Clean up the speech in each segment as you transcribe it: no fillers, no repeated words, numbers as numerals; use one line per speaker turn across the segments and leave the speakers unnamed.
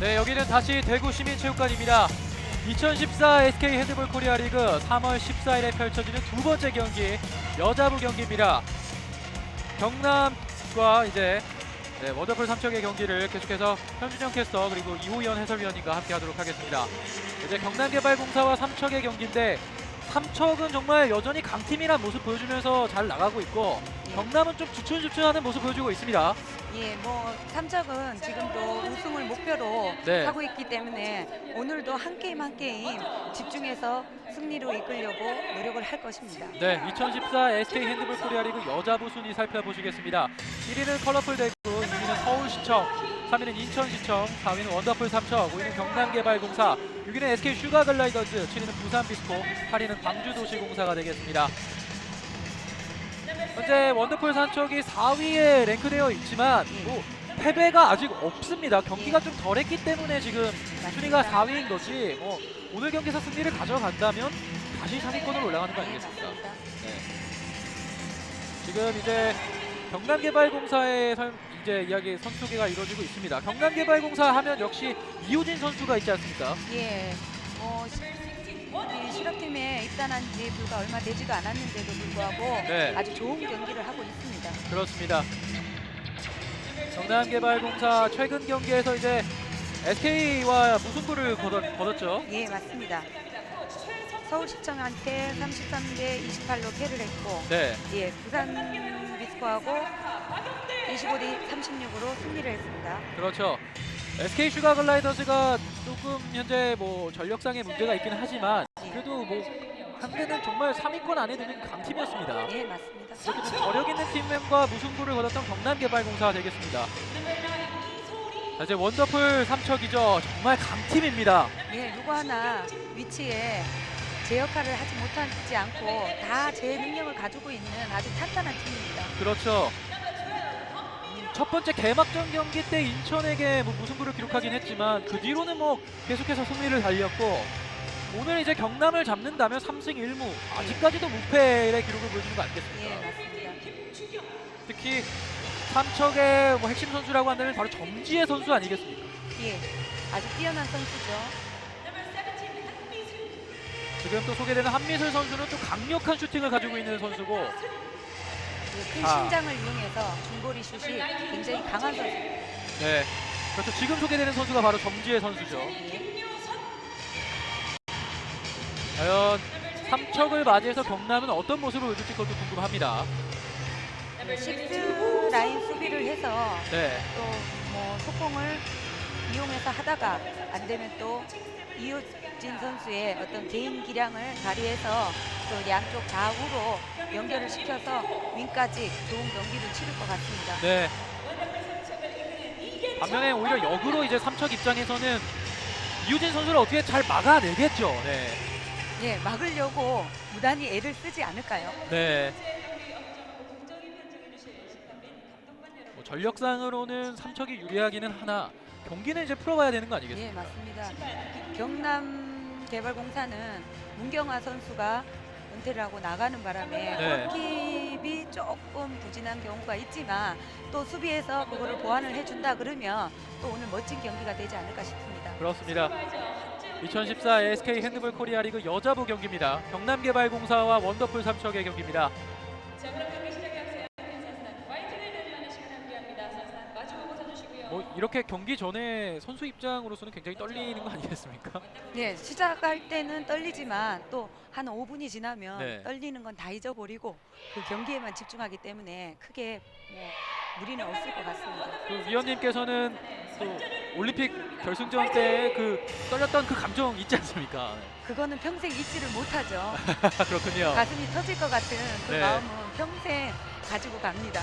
네, 여기는 다시 대구 시민체육관입니다. 2014 SK 핸드볼 코리아 리그 3월 14일에 펼쳐지는 두 번째 경기, 여자부 경기입니다. 경남과 이제 원더풀 삼척의 경기를 계속해서 현준영 캐스터 그리고 이호연 해설위원님과 함께 하도록 하겠습니다. 이제 경남개발공사와 삼척의 경기인데, 삼척은 정말 여전히 강팀이란 모습 보여주면서 잘 나가고 있고, 경남은 좀 주춤주춤하는 모습 보여주고 있습니다.
예, 삼척은 지금도 우승을 목표로
네.
하고 있기 때문에 오늘도 한 게임 한 게임 집중해서 승리로 이끌려고 노력을 할 것입니다.
네, 2014 SK 핸드볼 코리아 리그 여자부 순위 살펴보시겠습니다. 1위는 컬러풀 대구, 2위는 서울시청, 3위는 인천시청, 4위는 원더풀 삼척, 5위는 경남개발공사, 6위는 SK 슈가글라이더즈, 7위는 부산비스코, 8위는 광주도시공사가 되겠습니다. 현재 원더풀 삼척이 4위에 랭크되어 있지만 패배가 아직 없습니다. 경기가 좀 덜했기 때문에 지금 순위가 4위인 거지, 오늘 경기에서 승리를 가져간다면 다시 상위권으로 올라가는 거 아니겠습니까? 네. 지금 이제 경남개발공사의 이제 이야기 선수 소개가 이루어지고 있습니다. 경남개발공사 하면 역시 이호진 선수가 있지 않습니까?
예, 이 실업팀에 입단한 지 불과 얼마 되지도 않았는데도 불구하고
네.
아주 좋은 경기를 하고 있습니다.
그렇습니다. 경남개발공사 최근 경기에서 이제 SK와 무승부를 거뒀죠.
예, 맞습니다. 서울시청한테 33대 28로 패를 했고,
네.
예, 부산 비스코하고 25대 36으로 승리를 했습니다.
그렇죠. SK 슈가글라이더즈가 조금 현재 전력상의 문제가 있긴 하지만 그래도 한때는 정말 3위권 안에 드는 강팀이었습니다.
예, 맞습니다.
이렇게 좀 저력 있는 팀과 무승부를 거뒀던 경남개발공사가 되겠습니다. 자, 이제 원더풀 삼척이죠. 정말 강팀입니다.
예, 누구 하나 위치에 제 역할을 하지 못하지 않고 다 제 능력을 가지고 있는 아주 탄탄한 팀입니다.
그렇죠. 첫 번째 개막전 경기 때 인천에게 무승부를 기록하긴 했지만 그 뒤로는 계속해서 승리를 달렸고, 오늘 이제 경남을 잡는다면 3승 1무, 아직까지도 무패의 기록을 보여주는 거 아니겠습니까?
예, 맞습니다.
특히 삼척의 핵심 선수라고 한다면 바로 정지혜 선수 아니겠습니까?
예, 아주 뛰어난 선수죠.
지금 또 소개되는 한미슬 선수는 또 강력한 슈팅을 가지고 있는 선수고,
예, 큰 신장을 이용해서 중거리 슛이 굉장히 강한 선수.
네, 그렇죠. 지금 소개되는 선수가 바로 정지혜 선수죠.
예.
과연 삼척을 맞이해서 경남은 어떤 모습을 보여줄지 그것도 궁금합니다.
식스 라인 수비를 해서
네,
또 소통을 이용해서 하다가 안 되면 또 이호진 선수의 어떤 개인 기량을 발휘해서 또 양쪽 좌우로 연결을 시켜서 윙까지 좋은 경기를 치를 것 같습니다.
네. 반면에 오히려 역으로 이제 삼척 입장에서는 이우진 선수를 어떻게 잘 막아내겠죠. 네.
예, 막으려고 무단히 애를 쓰지 않을까요?
네. 전력상으로는 삼척이 유리하기는 하나 경기는 이제 풀어봐야 되는 거 아니겠습니까?
예, 맞습니다. 경남개발공사는 문경아 선수가 은퇴를 하고 나가는 바람에
네.
골킵이 조금 부진한 경우가 있지만 또 수비에서 그거를 보완을 해준다 그러면 또 오늘 멋진 경기가 되지 않을까 싶습니다.
그렇습니다. 2014 SK 핸드볼 코리아 리그 여자부 경기입니다. 경남개발공사와 원더풀 삼척의 경기입니다. 이렇게 경기 전에 선수 입장으로서는 굉장히 떨리는 거 아니겠습니까?
네, 시작할 때는 떨리지만 또 한 5분이 지나면
네.
떨리는 건 다 잊어버리고 그 경기에만 집중하기 때문에 크게 무리는 없을 것 같습니다.
그 위원님께서는 또 올림픽 결승전 때 떨렸던 그 감정 있지 않습니까?
그거는 평생 잊지를 못하죠.
그렇군요.
가슴이 터질 것 같은 그
네.
마음은 평생 가지고 갑니다.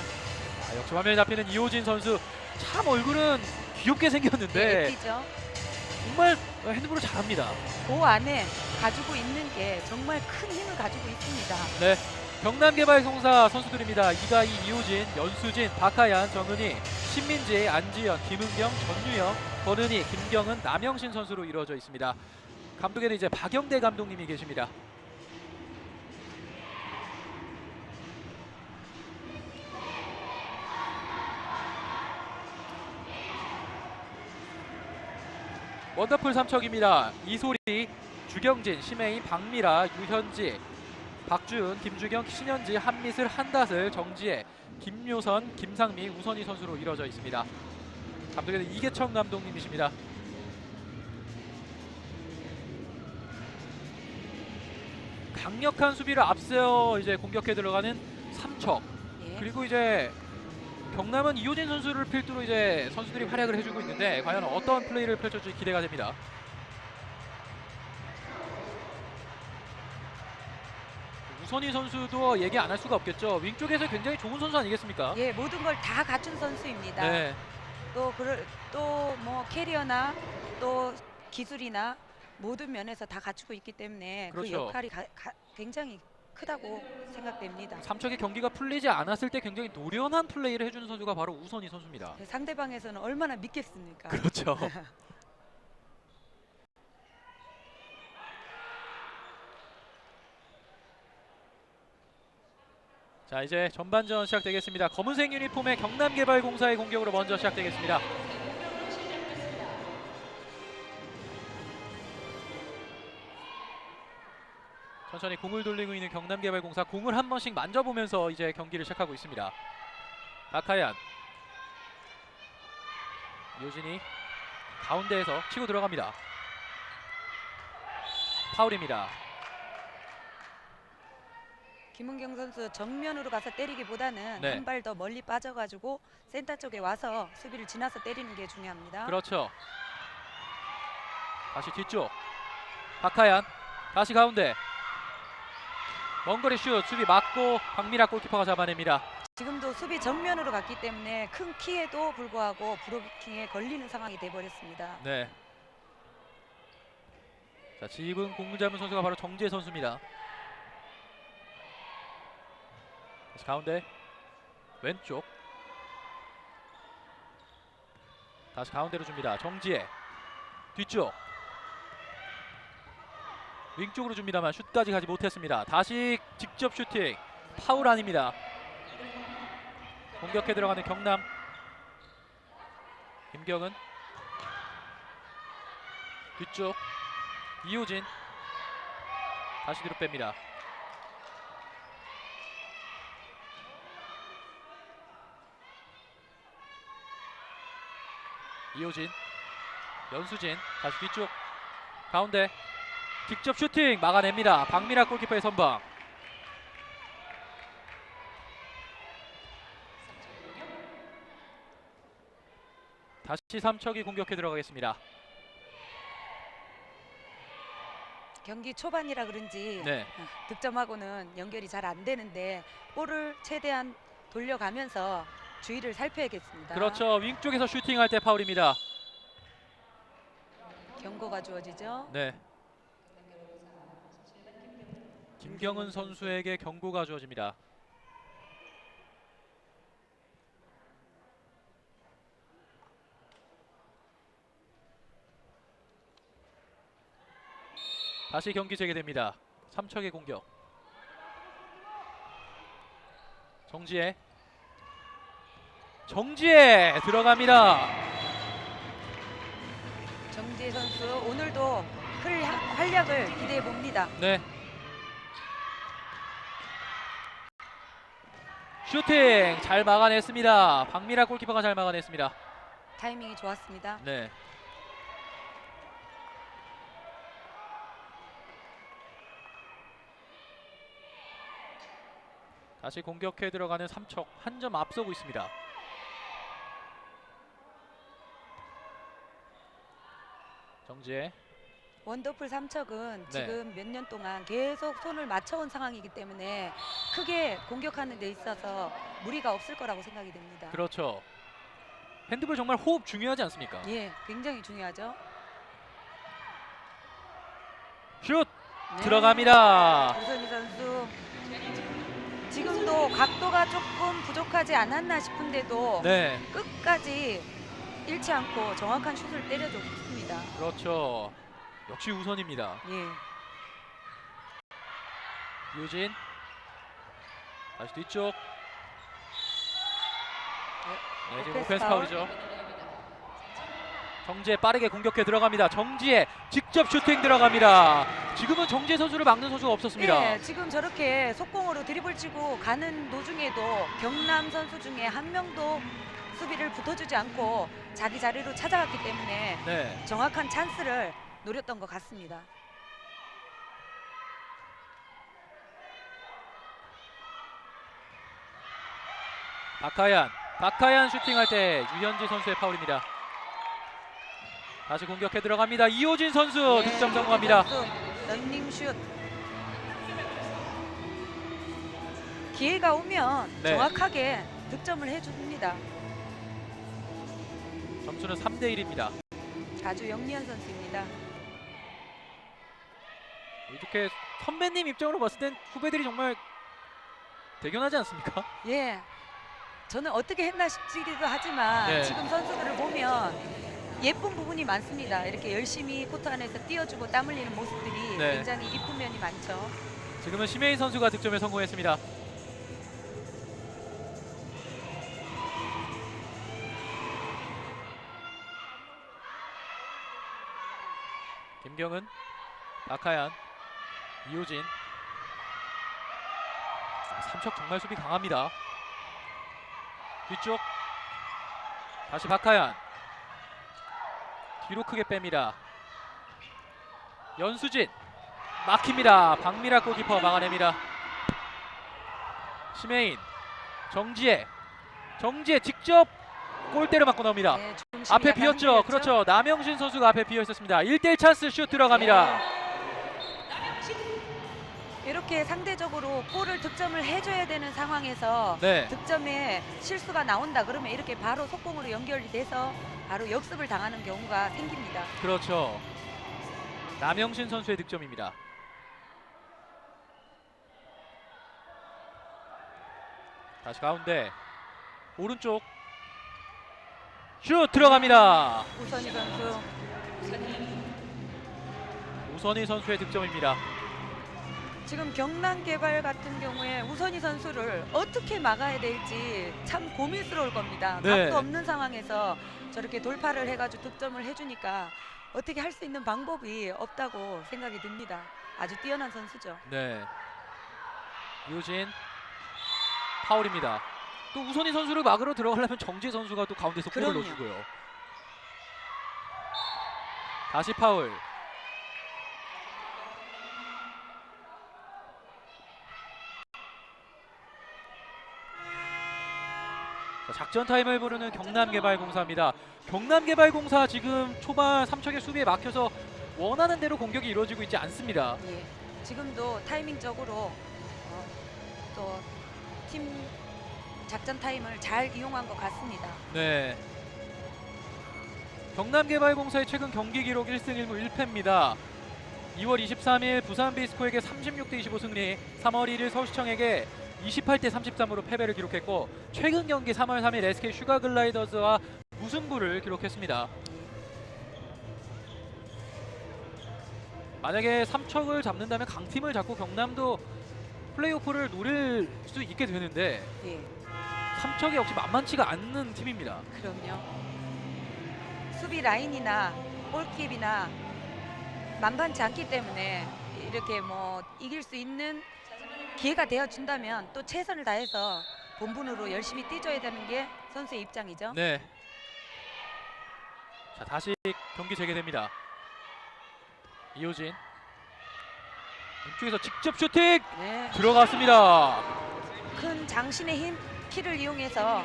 역시 화면에 잡히는 이호진 선수, 참 얼굴은 귀엽게 생겼는데
예쁘죠?
정말 핸드볼을 잘합니다.
그 안에 가지고 있는 게 정말 큰 힘을 가지고 있습니다.
네, 경남개발공사 선수들입니다. 이가희, 이호진, 연수진, 박하얀, 정은희, 신민지, 안지연, 김은경, 전유영, 권은희, 김경은, 남영신 선수로 이루어져 있습니다. 감독에는 이제 박영대 감독님이 계십니다. 원더풀 삼척입니다. 이소리, 주경진, 심혜인, 박미라, 유현지, 박주은, 김주경, 신현지, 한미슬, 한다슬, 정지혜, 김효선, 김상미, 우선희 선수로 이루어져 있습니다. 감독은 이계청 감독님이십니다. 강력한 수비를 앞세워 이제 공격해 들어가는 삼척.
예.
그리고 이제 경남은 이호진 선수를 필두로 이제 선수들이 활약을 해주고 있는데 과연 어떤 플레이를 펼쳐줄지 기대가 됩니다. 우선희 선수도 얘기 안 할 수가 없겠죠. 윙 쪽에서 굉장히 좋은 선수 아니겠습니까?
예, 모든 걸 다 갖춘 선수입니다.
네,
또 뭐 캐리어나 또 기술이나 모든 면에서 다 갖추고 있기 때문에 그
그렇죠.
역할이 굉장히 크다고 생각됩니다.
삼척의 경기가 풀리지 않았을 때 굉장히 노련한 플레이를 해주는 선수가 바로 우선희 선수입니다.
상대방에서는 얼마나 믿겠습니까?
그렇죠. 자, 이제 전반전 시작되겠습니다. 검은색 유니폼의 경남개발공사의 공격으로 먼저 시작되겠습니다. 천천히 공을 돌리고 있는 경남개발공사, 공을 한 번씩 만져보면서 이제 경기를 시작하고 있습니다. 박하얀, 요진이 가운데에서 치고 들어갑니다. 파울입니다.
김은경 선수 정면으로 가서 때리기보다는
네.
한 발 더 멀리 빠져가지고 센터 쪽에 와서 수비를 지나서 때리는 게 중요합니다.
그렇죠. 다시 뒤쪽 박하얀, 다시 가운데 먼거리 슛, 수비 맞고 박미라 골키퍼가 잡아냅니다.
지금도 수비 정면으로 갔기 때문에 큰 키에도 불구하고 브로킹에 걸리는 상황이 돼버렸습니다.
네. 자, 지금 공을 잡은 선수가 바로 정지혜 선수입니다. 다시 가운데 왼쪽, 다시 가운데로 줍니다. 정지혜 뒤쪽 윙쪽으로 줍니다만 슛까지 가지 못했습니다. 다시 직접 슈팅, 파울 아닙니다. 공격해 들어가는 경남. 김경은 뒤쪽, 이호진 다시 뒤로 뺍니다. 이호진, 연수진 다시 뒤쪽, 가운데 직접 슈팅 막아냅니다. 박미라 골키퍼의 선방. 다시 삼척이 공격해 들어가겠습니다.
경기 초반이라 그런지
네,
득점하고는 연결이 잘 안 되는데 볼을 최대한 돌려가면서 주의를 살펴야겠습니다.
그렇죠. 윙 쪽에서 슈팅할 때 파울입니다.
경고가 주어지죠.
네. 김경은 선수에게 경고가 주어집니다. 다시 경기 재개됩니다. 삼척의 공격. 정지혜 들어갑니다.
정지혜 선수 오늘도 활약을 기대해 봅니다.
네. 슈팅 잘 막아냈습니다. 박미라 골키퍼가 잘 막아냈습니다.
타이밍이 좋았습니다.
네. 다시 공격해 들어가는 삼척, 한 점 앞서고 있습니다. 정지혜.
원더풀 삼척은
네.
지금 몇 년 동안 계속 손을 맞춰온 상황이기 때문에 크게 공격하는 데 있어서 무리가 없을 거라고 생각이 됩니다.
그렇죠. 핸드볼 정말 호흡 중요하지 않습니까?
예, 굉장히 중요하죠.
슛
네.
들어갑니다.
우선희 선수 지금도 각도가 조금 부족하지 않았나 싶은데도
네,
끝까지 잃지 않고 정확한 슛을 때려줬습니다.
그렇죠. 역시 우선입니다.
예.
유진 다시 뒤쪽. 네, 지금
오펜스
오펜스
파울.
파울이죠. 정지혜 빠르게 공격해 들어갑니다. 정지혜 직접 슈팅 들어갑니다. 지금은 정지혜 선수를 막는 선수가 없었습니다.
예, 지금 저렇게 속공으로 드리블 치고 가는 도중에도 경남 선수 중에 한 명도 수비를 붙어주지 않고 자기 자리로 찾아갔기 때문에
네.
정확한 찬스를 노렸던 것 같습니다.
박하얀 슈팅할 때 유현지 선수의 파울입니다. 다시 공격해 들어갑니다. 이호진 선수
예,
득점 성공합니다.
런닝슛. 기회가 오면
네.
정확하게 득점을 해줍니다.
점수는 3대1입니다.
아주 영리한 선수입니다.
이렇게 선배님 입장으로 봤을 땐 후배들이 정말 대견하지 않습니까?
예, 저는 어떻게 했나 싶기도 하지만
네.
지금 선수들을 보면 예쁜 부분이 많습니다. 이렇게 열심히 코트 안에서 뛰어주고 땀 흘리는 모습들이
네.
굉장히 이쁜 면이 많죠.
지금은 심혜인 선수가 득점에 성공했습니다. 김경은, 박하얀, 이호진. 삼척 정말 수비 강합니다. 뒤쪽 다시 박하얀 뒤로 크게 뺍니다. 연수진 막힙니다. 박미라 골키퍼 막아냅니다. 심혜인, 정지혜 직접 골대를 맞고 나옵니다.
네, 중심이
앞에
약간
비었죠.
흔들렸죠?
그렇죠. 남영신 선수가 앞에 비어 있었습니다. 1대1 찬스 슛 들어갑니다.
이렇게 상대적으로 골을 득점을 해줘야 되는 상황에서
네.
득점에 실수가 나온다 그러면 이렇게 바로 속공으로 연결이 돼서 바로 역습을 당하는 경우가 생깁니다.
그렇죠. 남영신 선수의 득점입니다. 다시 가운데 오른쪽 슛 들어갑니다.
우선희 선수.
우선희 선수의 득점입니다.
지금 경남개발 같은 경우에 우선희 선수를 어떻게 막아야 될지 참 고민스러울 겁니다.
네.
각도 없는 상황에서 저렇게 돌파를 해가지고 득점을 해주니까 어떻게 할 수 있는 방법이 없다고 생각이 듭니다. 아주 뛰어난 선수죠.
네. 유진 파울입니다. 또 우선희 선수를 막으러 들어가려면 정지혜 선수가 또 가운데서 골을
그럼요.
넣어주고요. 다시 파울. 자, 작전 타임을 부르는 경남개발공사입니다. 경남개발공사 지금 초반 삼척의 수비에 막혀서 원하는 대로 공격이 이루어지고 있지 않습니다.
예. 지금도 타이밍적으로 또 팀 작전 타임을 잘 이용한 것 같습니다.
네. 경남개발공사의 최근 경기 기록 1승 1무 1패입니다. 2월 23일 부산 비스코에게 36대 25 승리, 3월 1일 서울시청에게 28대 33으로 패배를 기록했고 최근 경기 3월 3일 SK 슈가글라이더스와 무승부를 기록했습니다. 만약에 삼척을 잡는다면 강팀을 잡고 경남도 플레이오프를 노릴 수 있게 되는데
예.
삼척이 역시 만만치가 않는 팀입니다.
그럼요. 수비 라인이나 골킵이나 만만치 않기 때문에 이렇게 뭐 이길 수 있는 기회가 되어준다면 또 최선을 다해서 본분으로 열심히 뛰줘야 되는 게 선수의 입장이죠.
네. 자, 다시 경기 재개됩니다. 이호진 왼쪽에서 직접 슈팅
네.
들어갔습니다.
큰 장신의 힘, 키를 이용해서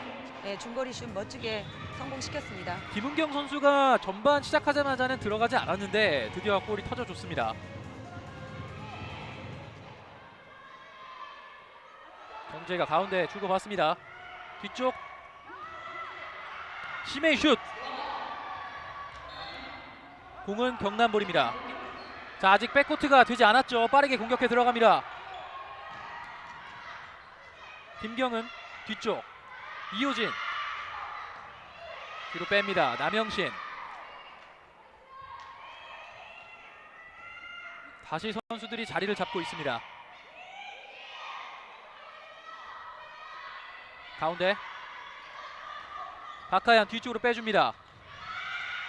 중거리 슛 멋지게 성공시켰습니다.
김은경 선수가 전반 시작하자마자는 들어가지 않았는데 드디어 골이 터져줬습니다. 정재가 가운데 주고받습니다. 뒤쪽 심의 슛. 공은 경남볼입니다. 자, 아직 백코트가 되지 않았죠. 빠르게 공격해 들어갑니다. 김경은 뒤쪽 이호진 뒤로 뺍니다. 남영신 다시 선수들이 자리를 잡고 있습니다. 가운데 박하얀 뒤쪽으로 빼줍니다.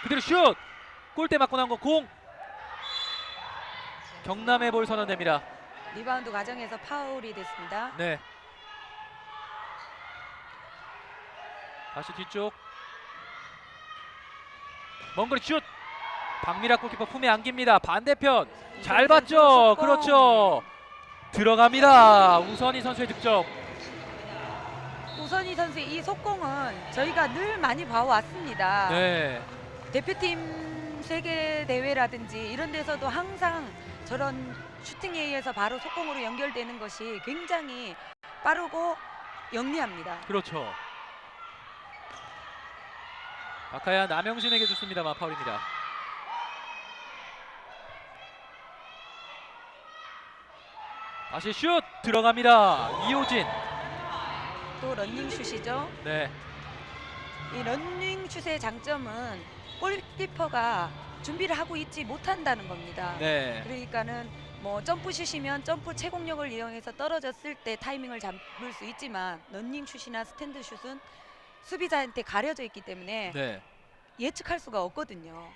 그대로 슛! 골대 맞고 나온 거 공! 경남의 볼 선언됩니다.
리바운드 과정에서 파울이 됐습니다.
네. 다시 뒤쪽. 먼 거리 슛! 박미라 골키퍼 품에 안깁니다. 반대편 잘 봤죠? 그렇죠. 들어갑니다. 우선희 선수의 득점.
우선희 선수의 이 속공은 저희가 늘 많이 봐왔습니다.
네.
대표팀 세계 대회라든지 이런 데서도 항상 저런 슈팅에 의해서 바로 속공으로 연결되는 것이 굉장히 빠르고 영리합니다.
그렇죠. 아카야 남영신에게 줬습니다만 파울입니다. 다시 슛 들어갑니다. 이호진.
또 런닝슛이죠.
네.
이 런닝슛의 장점은 골키퍼가 준비를 하고 있지 못한다는 겁니다.
네.
그러니까는 뭐 점프슛이면 점프 채공력을 이용해서 떨어졌을 때 타이밍을 잡을 수 있지만 런닝슛이나 스탠드슛은 수비자한테 가려져 있기 때문에
네.
예측할 수가 없거든요.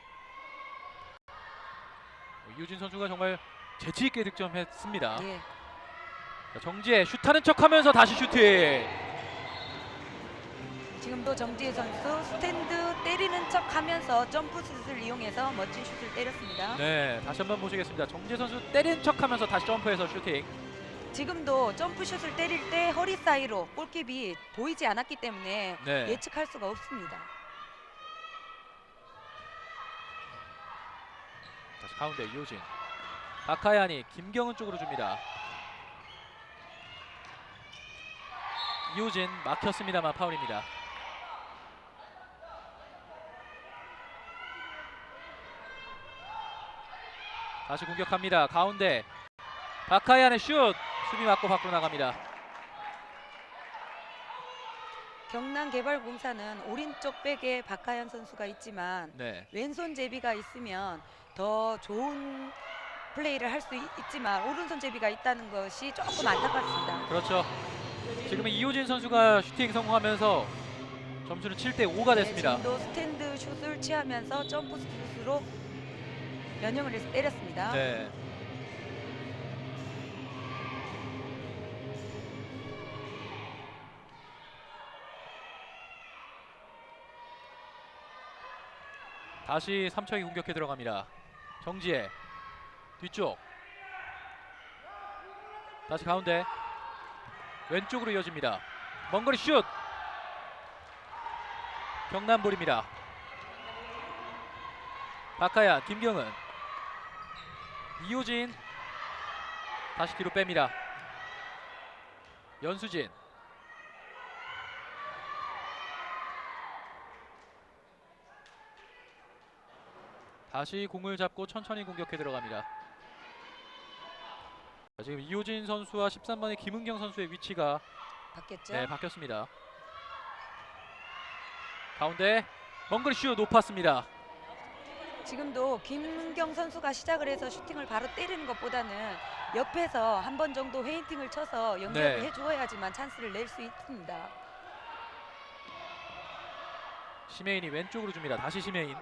이호진 선수가 정말 재치 있게 득점했습니다.
예.
자, 정지혜 슛하는 척하면서 다시 슈팅.
지금도 정지혜 선수 스탠드 때리는 척하면서 점프슛을 이용해서 멋진 슛을 때렸습니다.
네. 다시 한번 보시겠습니다. 정지혜 선수 때리는 척하면서 다시 점프해서 슈팅.
지금도 점프슛을 때릴 때 허리 사이로 골킵이 보이지 않았기 때문에
네.
예측할 수가 없습니다.
다시 가운데 이호진. 박하얀이 김경은 쪽으로 줍니다. 이호진 막혔습니다만 파울입니다. 다시 공격합니다. 가운데 박하얀의 슛! 수비 맞고 밖으로 나갑니다.
경남개발공사는 오른쪽 백에 박하연 선수가 있지만
네.
왼손 제비가 있으면 더 좋은 플레이를 할 수 있지만 오른손 제비가 있다는 것이 조금 안타깝습니다.
그렇죠. 지금은 이호진 선수가 슈팅 성공하면서 점수는 7대5가 됐습니다.
지금도 스탠드 슛을 취하면서 점프 슛으로 면역을 해서 때렸습니다.
네. 다시 삼척이 공격해 들어갑니다. 정지혜 뒤쪽 다시 가운데 왼쪽으로 이어집니다. 먼거리 슛 경남볼입니다. 박하얀 김경은 이호진 다시 뒤로 뺍니다. 연수진 다시 공을 잡고 천천히 공격해 들어갑니다. 자, 지금 이호진 선수와 13번의 김은경 선수의 위치가
바뀌었죠?
바뀌었습니다. 가운데 먼거리 슛 높았습니다.
지금도 김은경 선수가 시작을 해서 슈팅을 바로 때리는 것보다는 옆에서 한 번 정도 페인팅을 쳐서 연결을
네.
해주어야지만 찬스를 낼 수 있습니다.
심혜인이 왼쪽으로 줍니다. 다시 심혜인.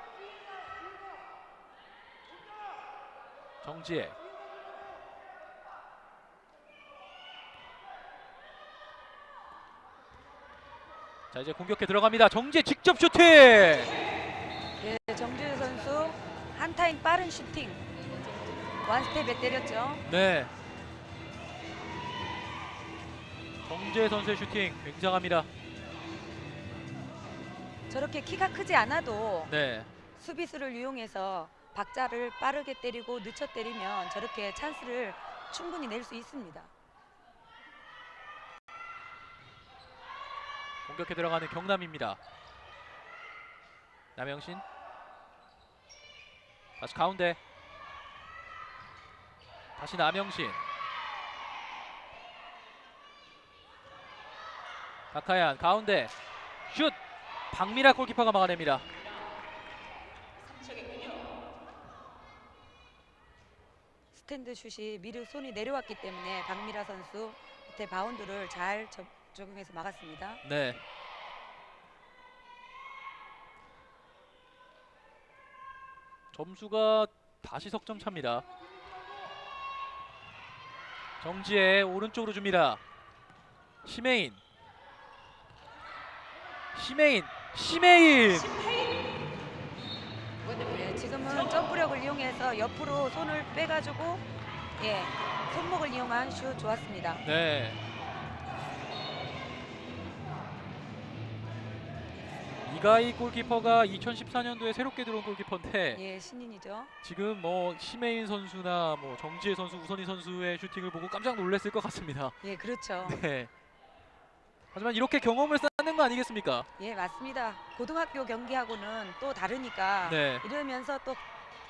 정지혜 자 이제 공격해 들어갑니다. 정지혜 직접 슈팅.
네, 정주혜 선수 한 타임 빠른 슈팅 원스텝에 때렸죠.
네. 정지혜 선수의 슈팅 굉장합니다.
저렇게 키가 크지 않아도
네.
수비수를 이용해서 박자를 빠르게 때리고 늦춰 때리면 저렇게 찬스를 충분히 낼 수 있습니다.
공격해 들어가는 경남입니다. 남영신 다시 가운데 다시 남영신 박하얀 가운데 슛 박미라 골키퍼가 막아냅니다.
스탠드 슛이 미르 손이 내려왔기 때문에 박미라 선수 밑에 바운드를 잘 적용해서 막았습니다.
네. 점수가 다시 석점 차입니다. 정지혜 오른쪽으로 줍니다. 심혜인.
네, 지금은 점프력을 이용해서 옆으로 손을 빼가지고 예, 손목을 이용한 슛 좋았습니다.
네. 이가희 골키퍼가 2014년도에 새롭게 들어온 골키퍼인데
예, 신인이죠.
지금 뭐 심혜인 선수나 뭐 정지혜 선수, 우선희 선수의 슈팅을 보고 깜짝 놀랐을 것 같습니다.
예, 그렇죠.
네. 하지만 이렇게 경험을 쌓는 거 아니겠습니까?
예, 맞습니다. 고등학교 경기하고는 또 다르니까
네.
이러면서 또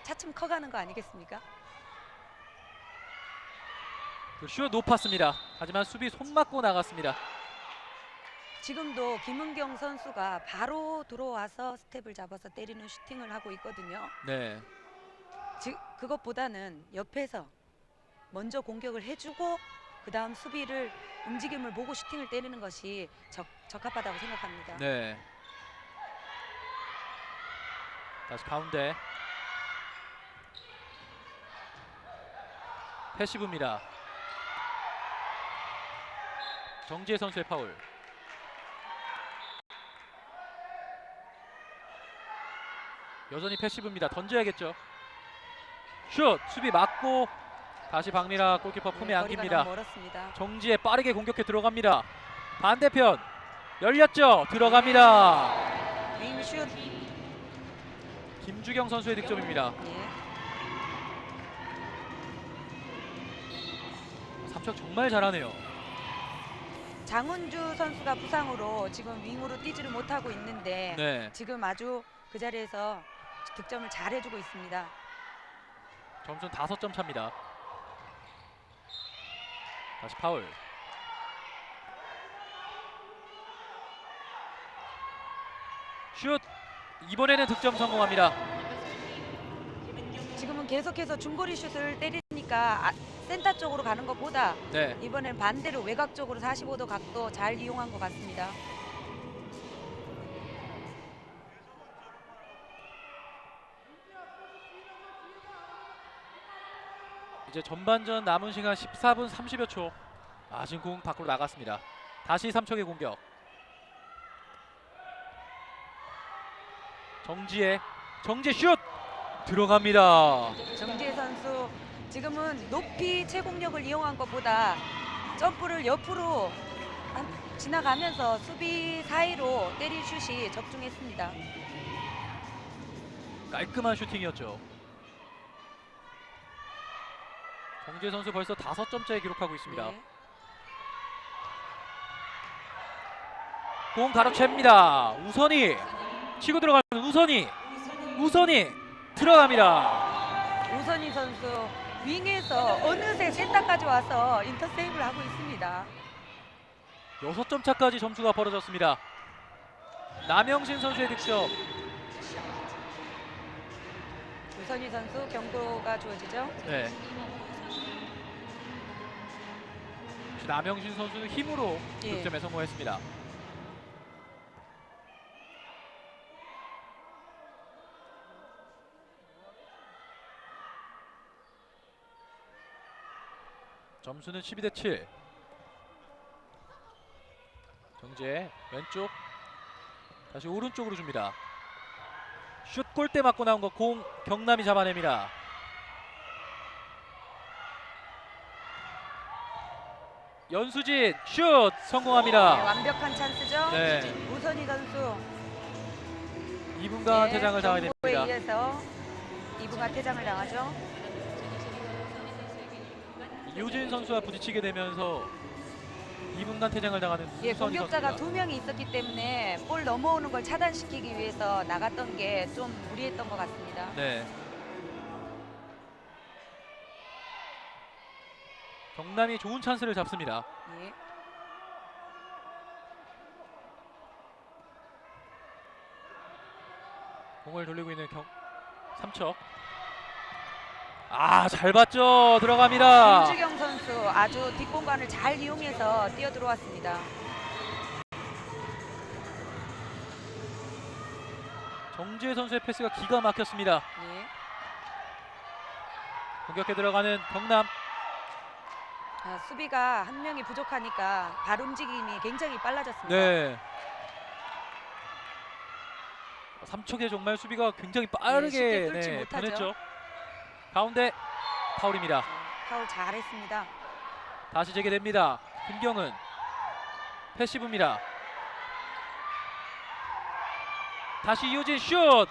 차츰 커가는 거 아니겠습니까?
슛 높았습니다. 하지만 수비 손 맞고 나갔습니다.
지금도 김은경 선수가 바로 들어와서 스텝을 잡아서 때리는 슈팅을 하고 있거든요.
네.
그것보다는 옆에서 먼저 공격을 해주고 그 다음 수비를 움직임을 보고 슈팅을 때리는 것이 적합하다고 생각합니다.
네. 다시 가운데. 패시브입니다. 정지혜 선수의 파울. 여전히 패시브입니다. 던져야겠죠. 슛! 수비 맞고 다시 박미라 골키퍼 품에
네, 거리가
안깁니다.
너무 멀었습니다.
정지혜 빠르게 공격해 들어갑니다. 반대편 열렸죠. 들어갑니다.
윙슛.
김주경 선수의 득점입니다.
예.
3척 정말 잘하네요.
장훈주 선수가 부상으로 지금 윙으로 뛰지를 못하고 있는데
네.
지금 아주 그 자리에서 득점을 잘 해주고 있습니다.
점수는 5점 차입니다. 다시 파울. 슛! 이번에는 득점 성공합니다.
지금은 계속해서 중거리 슛을 때리니까 센터 쪽으로 가는 것보다
네.
이번엔 반대로 외곽 쪽으로 45도 각도 잘 이용한 것 같습니다.
이제 전반전 남은 시간 14분 30여 초. 지금 공 밖으로 나갔습니다. 다시 3척의 공격. 정지혜 슛! 들어갑니다.
정지혜 선수 지금은 높이 채공력을 이용한 것보다 점프를 옆으로 지나가면서 수비 사이로 때린 슛이 적중했습니다.
깔끔한 슈팅이었죠. 정지혜 선수 벌써 5점째 기록하고 있습니다.
네.
공 가로챕니다. 우선희 치고 들어가는 우선희 들어갑니다.
우선희 선수 윙에서 어느새 센터까지 와서 인터세이브를 하고 있습니다.
6점 차까지 점수가 벌어졌습니다. 남영신 선수의 득점.
우선희 선수 경고가 주어지죠.
네. 남영신 선수는 힘으로
예.
득점에 성공했습니다. 점수는 12대7. 정재 왼쪽 다시 오른쪽으로 줍니다. 슛 골대 맞고 나온 거 공 경남이 잡아냅니다. 연수진 슛 성공합니다.
네, 완벽한 찬스죠.
네.
우선희 선수
2분간 퇴장을 당하게
경고에
됩니다.
의해서 2분간 퇴장을 당하죠.
유진 선수와 부딪히게 되면서 2분간 퇴장을 당하는
예,
우선희
공격자가
선수입니다.
2명이 있었기 때문에 볼 넘어오는 걸 차단시키기 위해서 나갔던 게 좀 무리했던 것 같습니다.
네. 경남이 좋은 찬스를 잡습니다.
예.
공을 돌리고 있는 3척. 잘 봤죠. 들어갑니다.
김주경 선수 아주 뒷공간을 잘 이용해서 뛰어 들어왔습니다.
정지혜 선수의 패스가 기가 막혔습니다.
예.
공격에 들어가는 경남.
수비가 한 명이 부족하니까 발 움직임이 굉장히 빨라졌습니다.
네. 3척에 정말 수비가 굉장히 빠르게
쉽게 뚫지 못하죠.
보냈죠. 가운데 파울입니다.
파울 잘했습니다.
다시 재개됩니다. 김경은 패시브입니다. 다시 이효진 슛.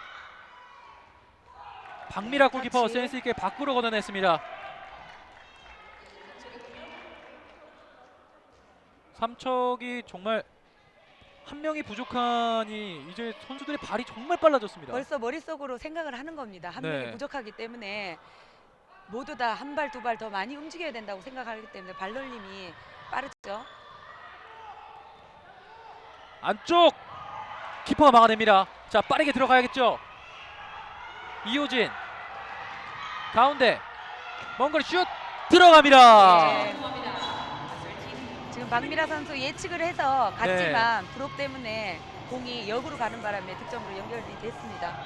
박미라 골키퍼
터치.
센스 있게 밖으로 걷어냈습니다. 3척이 정말 한 명이 부족하니 이제 선수들의 발이 정말 빨라졌습니다.
벌써 머릿속으로 생각을 하는 겁니다. 한
네.
명이 부족하기 때문에 모두 다 한 발 두 발 더 많이 움직여야 된다고 생각하기 때문에 발놀림이 빠르죠.
안쪽 키퍼가 막아냅니다. 자, 빠르게 들어가야겠죠. 이효진 가운데 먼 거리 슛 들어갑니다.
네. 지금 박미라 선수 예측을 해서 갔지만 브록 때문에 공이 역으로 가는 바람에 득점으로 연결이 됐습니다.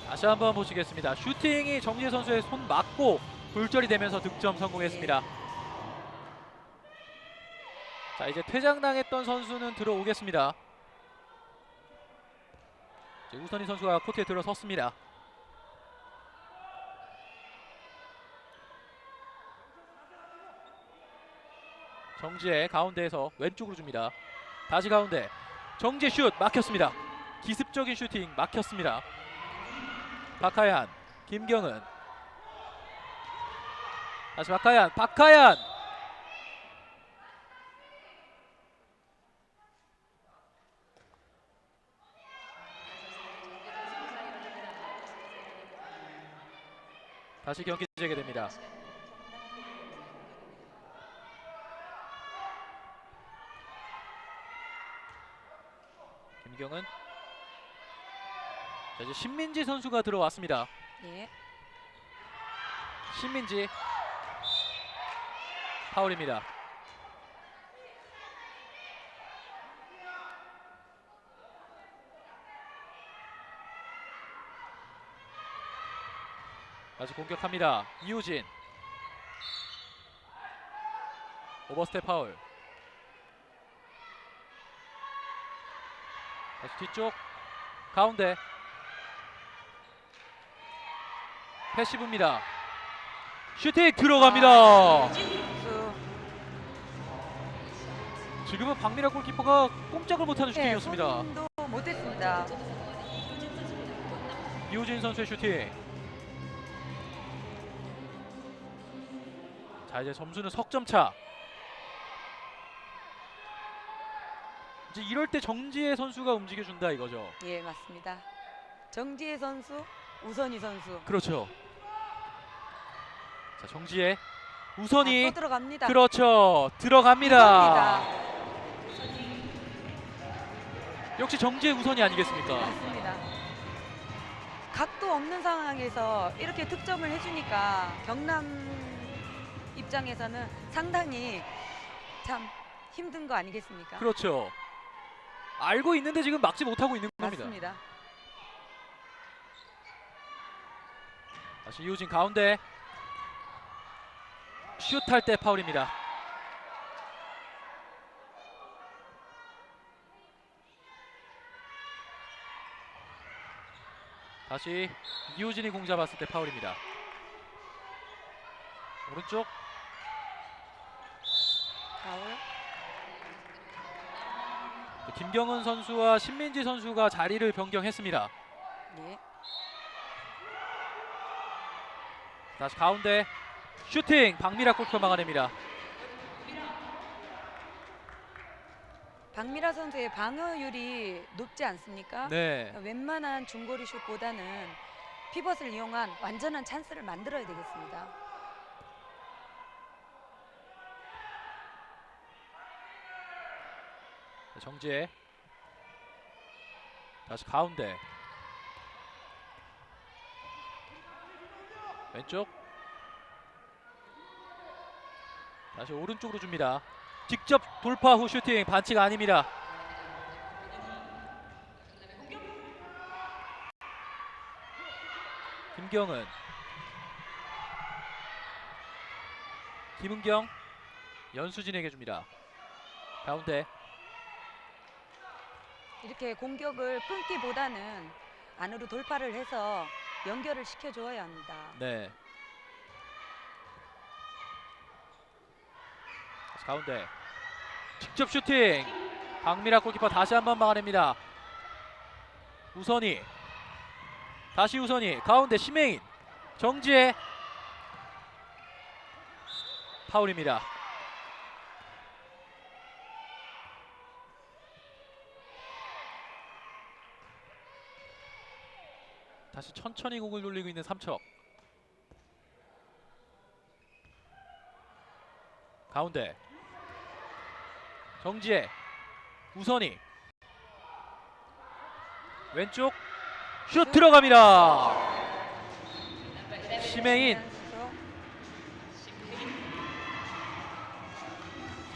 다시 한번 보시겠습니다. 슈팅이 정지혜 선수의 손 맞고 골절이 되면서 득점 성공했습니다. 자, 이제 퇴장당했던 선수는 들어오겠습니다. 이제 우선희 선수가 코트에 들어섰습니다. 정지혜 가운데에서 왼쪽으로 줍니다. 다시 가운데 정지혜 슛 막혔습니다. 기습적인 슈팅 막혔습니다. 박하얀, 김경은 다시 박하얀 다시 경기 재개됩니다. 김경은 자, 이제 신민지 선수가 들어왔습니다.
예.
신민지 파울입니다. 다시 공격합니다. 이효진 오버스텝 파울. 다시 뒤쪽 가운데 패시브입니다. 슈팅 들어갑니다.
선수
지금은 박미라 골키퍼가 꼼짝을 못하는 슈팅이었습니다.
손도 못했습니다.
이효진 선수의 슈팅. 자, 이제 점수는 석점 차. 이제 이럴 때 정지혜 선수가 움직여준다 이거죠.
예, 맞습니다. 정지혜 선수, 우선희 선수.
그렇죠. 자, 정지혜, 우선희.
또 들어갑니다.
그렇죠. 들어갑니다.
이겁니다.
역시 정지혜 우선이 아니겠습니까?
맞습니다. 각도 없는 상황에서 이렇게 득점을 해주니까 경남 입장에서는 상당히 참 힘든 거 아니겠습니까?
그렇죠. 알고 있는데 지금 막지 못하고 있는 겁니다.
맞습니다.
다시 이효진 가운데 슛할 때 파울입니다. 다시 이효진이 공 잡았을 때 파울입니다. 오른쪽
파울.
김경은 선수와 신민지 선수가 자리를 변경했습니다.
예.
다시 가운데 슈팅 박미라 골키퍼 막아냅니다.
박미라 선수의 방어율이 높지 않습니까?
네.
웬만한 중거리 슛보다는 피벗을 이용한 완전한 찬스를 만들어야 되겠습니다.
정지혜 다시 가운데 왼쪽 다시 오른쪽으로 줍니다. 직접 돌파 후 슈팅 반칙 아닙니다. 김경은 김은경 연수진에게 줍니다. 가운데
이렇게 공격을 끊기보다는 안으로 돌파를 해서 연결을 시켜줘야 합니다.
네. 가운데 직접 슈팅. 박미라 골키퍼 다시 한번 막아냅니다. 우선이 다시 우선이 가운데 심혜인 정지혜 파울입니다. 다시 천천히 공을 돌리고 있는 삼척. 가운데 정지혜 우선이 왼쪽 슛 들어갑니다. 심혜인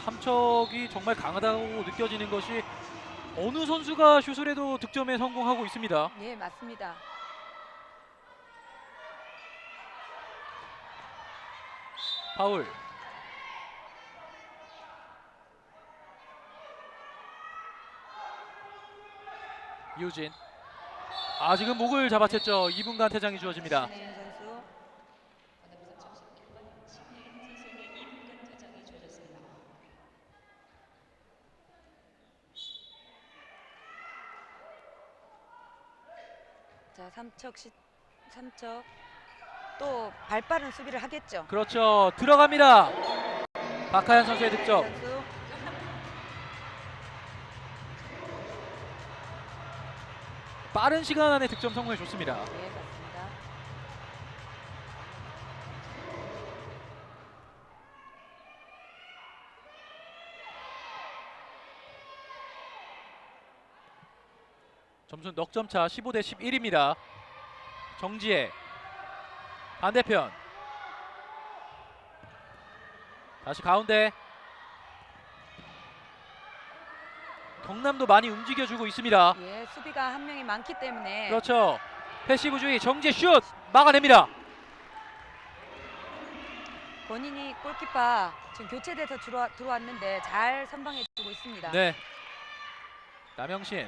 삼척이 정말 강하다고 느껴지는 것이 어느 선수가 슛을 해도 득점에 성공하고 있습니다.
네, 맞습니다.
파울. 이우진. 지금 목을 잡아챘죠. 2분간 퇴장이 주어집니다.
신혜인 선수. 자, 삼척 또 발빠른 수비를 하겠죠.
그렇죠. 들어갑니다. 박하연 선수의 득점.
선수.
빠른 시간 안에 득점 성공해 줬습니다.
네, 맞습니다.
점수는 넉점차 15대 11입니다. 정지혜 반대편 다시 가운데 경남도 많이 움직여주고 있습니다.
예, 수비가 한 명이 많기 때문에
그렇죠. 패시브주의 정지혜 슛 막아냅니다.
본인이 골키퍼 지금 교체돼서 들어왔는데 잘 선방해주고 있습니다.
네. 남영신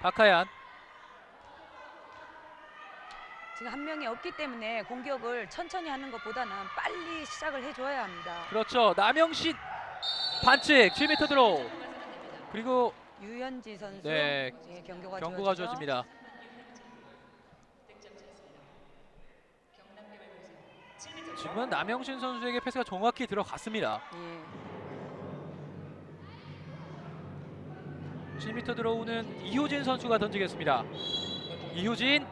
박하연
지금 한 명이 없기 때문에 공격을 천천히 하는 것보다는 빨리 시작을 해줘야 합니다.
그렇죠. 남영신 반칙 7m 드로우. 그리고
유현지 선수
네,
예, 경고가
경고가
주어지죠.
주어집니다. 지금은 남영신 선수에게 패스가 정확히 들어갔습니다.
예.
7m 들어오는 이효진 선수가 던지겠습니다. 이효진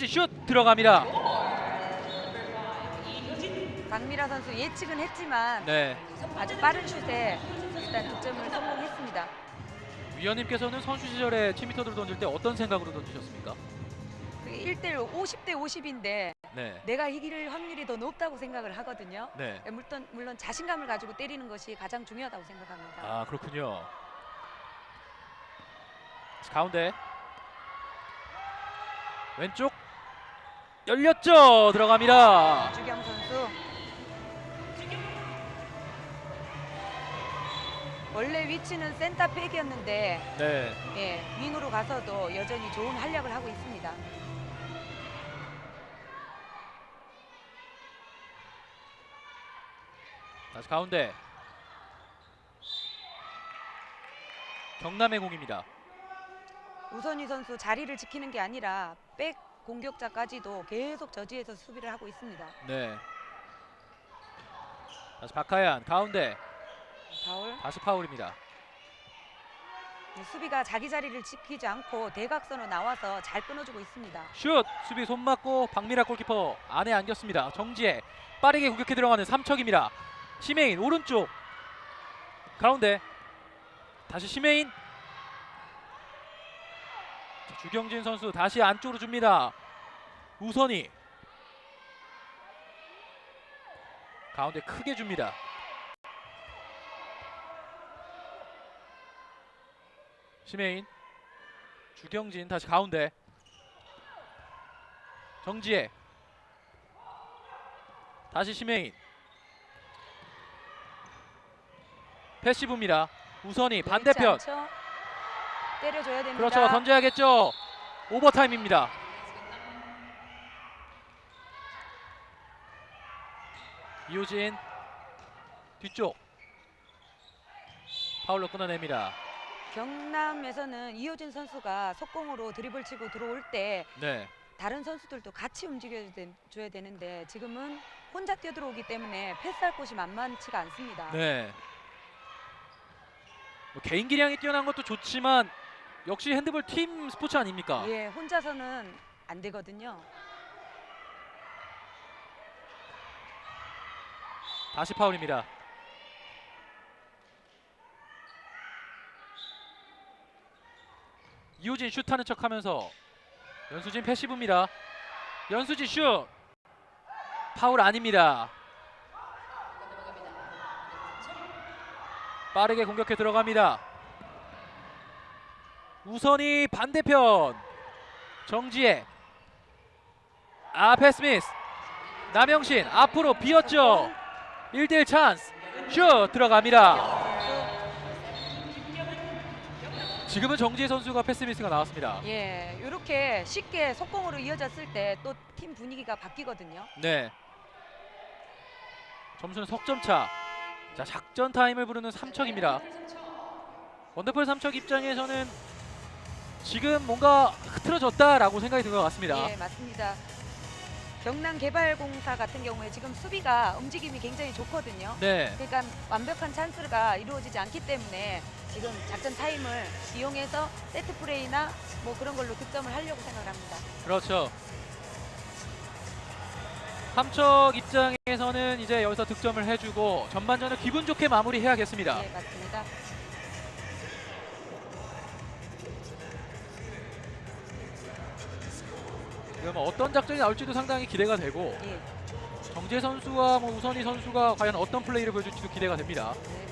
슛 들어갑니다.
박미라 선수 예측은 했지만
네.
아주 빠른 슛에 일단 득점을 성공했습니다.
위원님께서는 선수 시절에 7m를 던질 때 어떤 생각으로 던지셨습니까?
1대1 50대 50인데
네.
내가 이길 확률이 더 높다고 생각을 하거든요.
네.
물론 자신감을 가지고 때리는 것이 가장 중요하다고 생각합니다.
아, 그렇군요. 가운데 왼쪽 열렸죠. 들어갑니다.
주경 선수 원래 위치는 센터백이었는데
네.
예, 윙으로 가서도 여전히 좋은 활약을 하고 있습니다.
다시 가운데 경남의 공입니다.
우선희 선수 자리를 지키는 게 아니라 백 공격자까지도 계속 저지해서 수비를 하고 있습니다.
네. 다시 박하연 가운데
파울.
다시 파울입니다.
수비가 자기 자리를 지키지 않고 대각선으로 나와서 잘 끊어주고 있습니다.
슛! 수비 손 맞고 박미라 골키퍼 안에 안겼습니다. 정지혜 빠르게 공격해 들어가는 삼척입니다. 심혜인 오른쪽 가운데 다시 심혜인. 자, 주경진 선수 다시 안쪽으로 줍니다. 우선이 가운데 크게 줍니다. 심혜인 주경진 다시 가운데 정지혜 다시 심혜인 패시브입니다. 우선이
그렇지
반대편.
않죠? 때려줘야 됩니다.
그렇죠. 던져야겠죠. 오버타임입니다. 이호진 뒤쪽 파울로 끊어냅니다.
경남에서는 이호진 선수가 속공으로 드리블 치고 들어올 때
네.
다른 선수들도 같이 움직여줘야 되는데 지금은 혼자 뛰어들어오기 때문에 패스할 곳이 만만치가 않습니다.
네. 뭐 개인 기량이 뛰어난 것도 좋지만 역시 핸드볼 팀 스포츠 아닙니까?
예, 혼자서는 안 되거든요.
다시 파울입니다. 이호진 슛하는 척하면서 연수진 패시브입니다. 연수진 슛 파울 아닙니다. 빠르게 공격해 들어갑니다. 우선이 반대편 정지혜 패스미스 남영신 앞으로 비었죠. 1대1 찬스 슛 들어갑니다. 지금은 정지혜 선수가 패스미스가 나왔습니다.
예, 이렇게 쉽게 속공으로 이어졌을 때 또 팀 분위기가 바뀌거든요.
네. 점수는 석점차. 자, 작전 타임을 부르는 삼척입니다. 원더풀 삼척 입장에서는 지금 뭔가 흐트러졌다라고 생각이 든 것 같습니다.
예, 맞습니다. 경남개발공사 같은 경우에 지금 수비가 움직임이 굉장히 좋거든요.
네.
그러니까 완벽한 찬스가 이루어지지 않기 때문에 지금 작전 타임을 이용해서 세트 플레이나 뭐 그런 걸로 득점을 하려고 생각합니다.
그렇죠. 삼척 입장에서는 이제 여기서 득점을 해주고 전반전을 기분 좋게 마무리해야겠습니다.
예, 맞습니다.
지금 어떤 작전이 나올지도 상당히 기대가 되고
예.
정재 선수와 뭐 우선희 선수가 과연 어떤 플레이를 보여줄지도 기대가 됩니다.
네.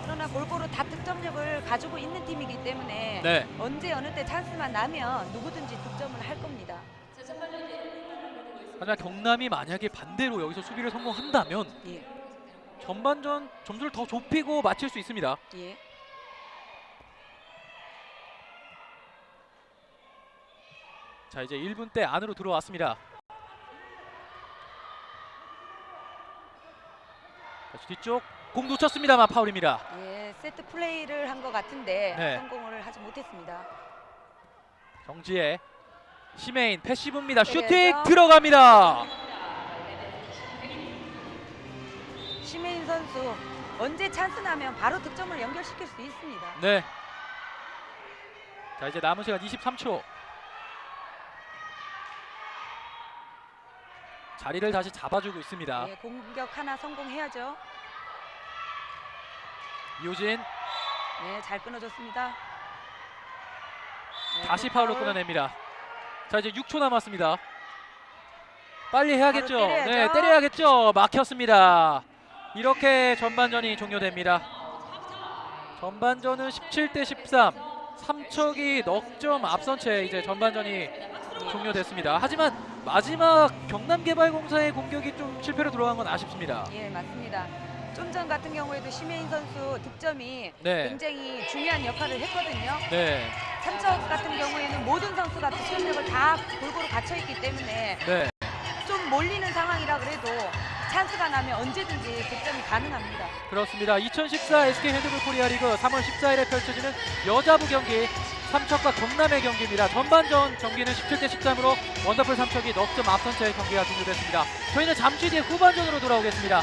그러나 골고루 다 득점력을 가지고 있는 팀이기 때문에
네.
언제 어느 때 찬스만 나면 누구든지 득점을 할 겁니다.
하지만 경남이 만약에 반대로 여기서 수비를 성공한다면
예.
전반전 점수를 더 좁히고 마칠 수 있습니다.
예.
자, 이제 1분 대 안으로 들어왔습니다. 다시 뒤쪽 공 놓쳤습니다만 파울입니다.
예, 세트 플레이를 한 것 같은데
네.
성공을 하지 못했습니다.
정지혜 시메인 패시브입니다. 슈팅
때려야죠.
들어갑니다.
시메인 선수 언제 찬스 나면 바로 득점을 연결시킬 수 있습니다.
네. 자, 이제 남은 시간 23초. 자리를 다시 잡아주고 있습니다.
예, 공격 하나 성공해야죠.
이호진
네, 잘 끊어줬습니다. 네,
다시
그
파울로
파울.
끊어냅니다. 자, 이제 6초 남았습니다. 빨리 해야겠죠.
바로 때려야죠.
네, 때려야겠죠. 막혔습니다. 이렇게 전반전이 종료됩니다. 전반전은 17대 13. 삼척이 넉 점 앞선 채 이제 전반전이 종료됐습니다. 하지만 마지막 경남개발공사의 공격이 좀 실패로 들어간 건 아쉽습니다.
예, 맞습니다. 좀 전 같은 경우에도 시메인 선수 득점이
네.
굉장히 중요한 역할을 했거든요.
네.
삼척 같은 경우에는 모든 선수가 득점력을 다 골고루 갖춰 있기 때문에
네.
좀 몰리는 상황이라 그래도 찬스가 나면 언제든지 득점이 가능합니다.
그렇습니다. 2014 SK 핸드볼 코리아 리그 3월 14일에 펼쳐지는 여자부 경기 삼척과 경남의 경기입니다. 전반전 경기는 17대 13으로 원더풀 삼척이 넉 점 앞선 채 경기가 종료됐습니다. 저희는 잠시 뒤에 후반전으로 돌아오겠습니다.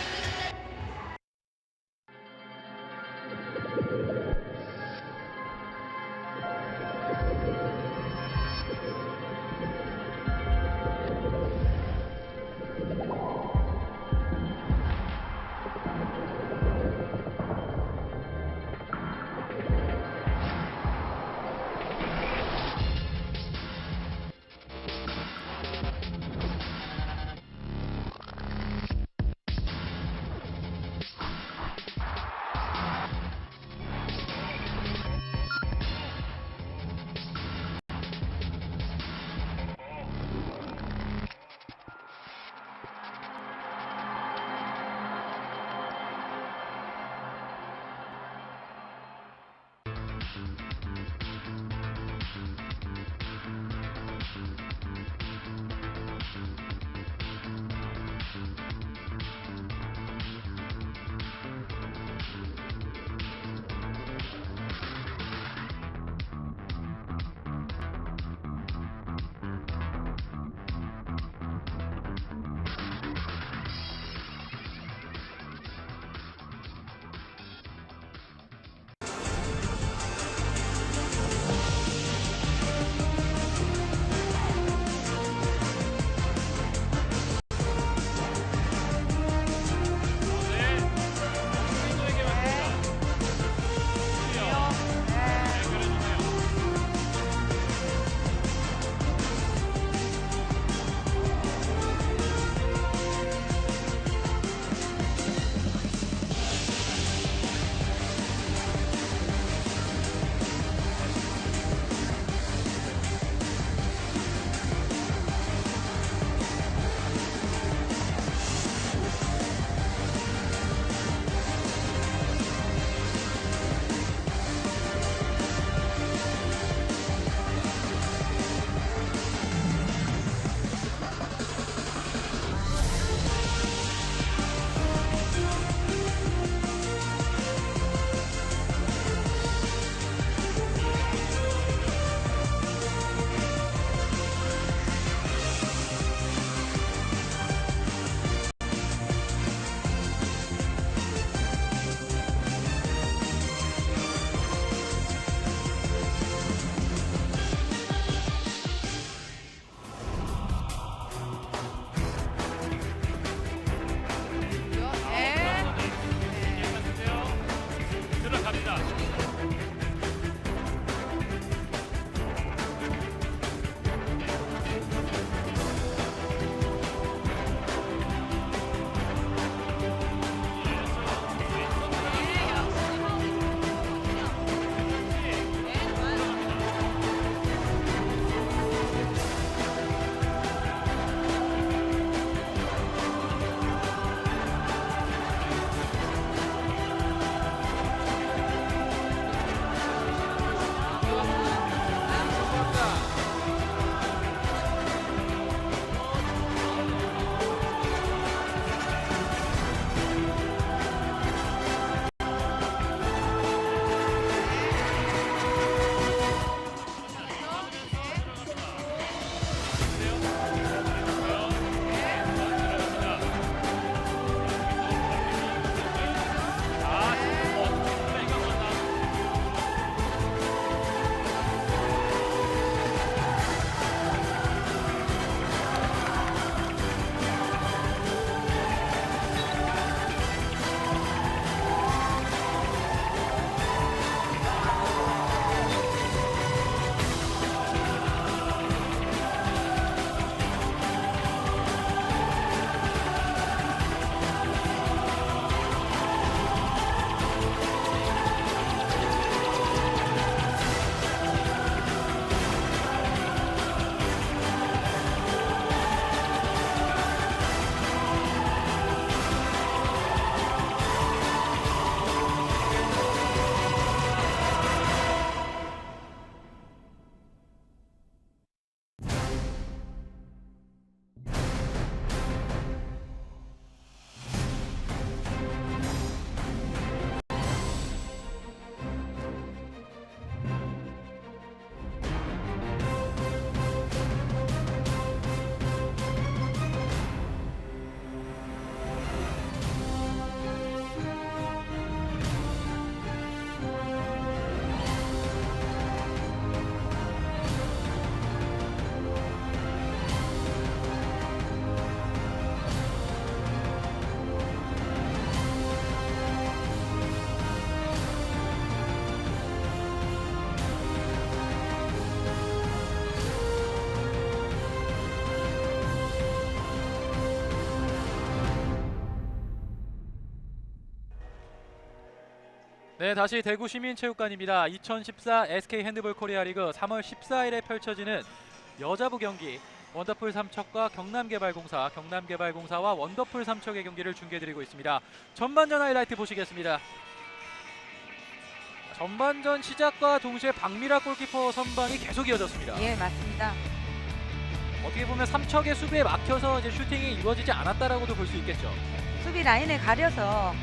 네, 다시 대구 시민체육관입니다. 2014 SK 핸드볼 코리아 리그 3월 14일에 펼쳐지는 여자부 경기 원더풀 삼척과 경남개발공사와 원더풀 삼척의 경기를 중계드리고 있습니다. 전반전 하이라이트 보시겠습니다. 전반전 시작과 동시에 박미라 골키퍼 선방이 계속 이어졌습니다.
예, 맞습니다.
어떻게 보면 삼척의 수비에 막혀서 이제 슈팅이 이루어지지 않았다라고도 볼 수 있겠죠.
수비 라인에 가려서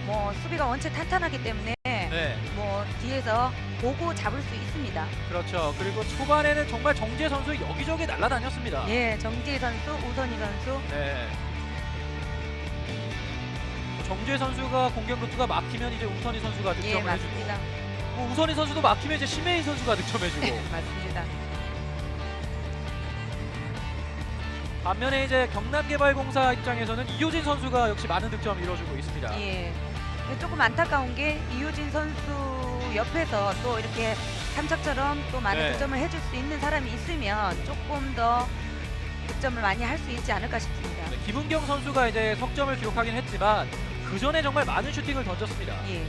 뭐 수비가 원체 탄탄하기 때문에
네,
뭐 뒤에서 보고 잡을 수 있습니다.
그렇죠. 그리고 초반에는 정말 정재 선수 여기저기 날아다녔습니다.
예, 정지희 선수, 우선희 선수.
네. 정재 선수가 공격 루트가 막히면 이제 우선희 선수가
예,
득점을 해주고,
맞습니다.
뭐 우선희 선수도 막히면 이제 심혜인 선수가 득점해주고.
맞습니다.
반면에 이제 경남개발공사 입장에서는 이효진 선수가 역시 많은 득점을 이뤄주고 있습니다.
예. 조금 안타까운 게 이효진 선수 옆에서 또 이렇게 삼척처럼 또 많은
네.
득점을 해줄 수 있는 사람이 있으면 조금 더 득점을 많이 할 수 있지 않을까 싶습니다.
네, 김은경 선수가 이제 석점을 기록하긴 했지만 그 전에 정말 많은 슈팅을 던졌습니다.
예.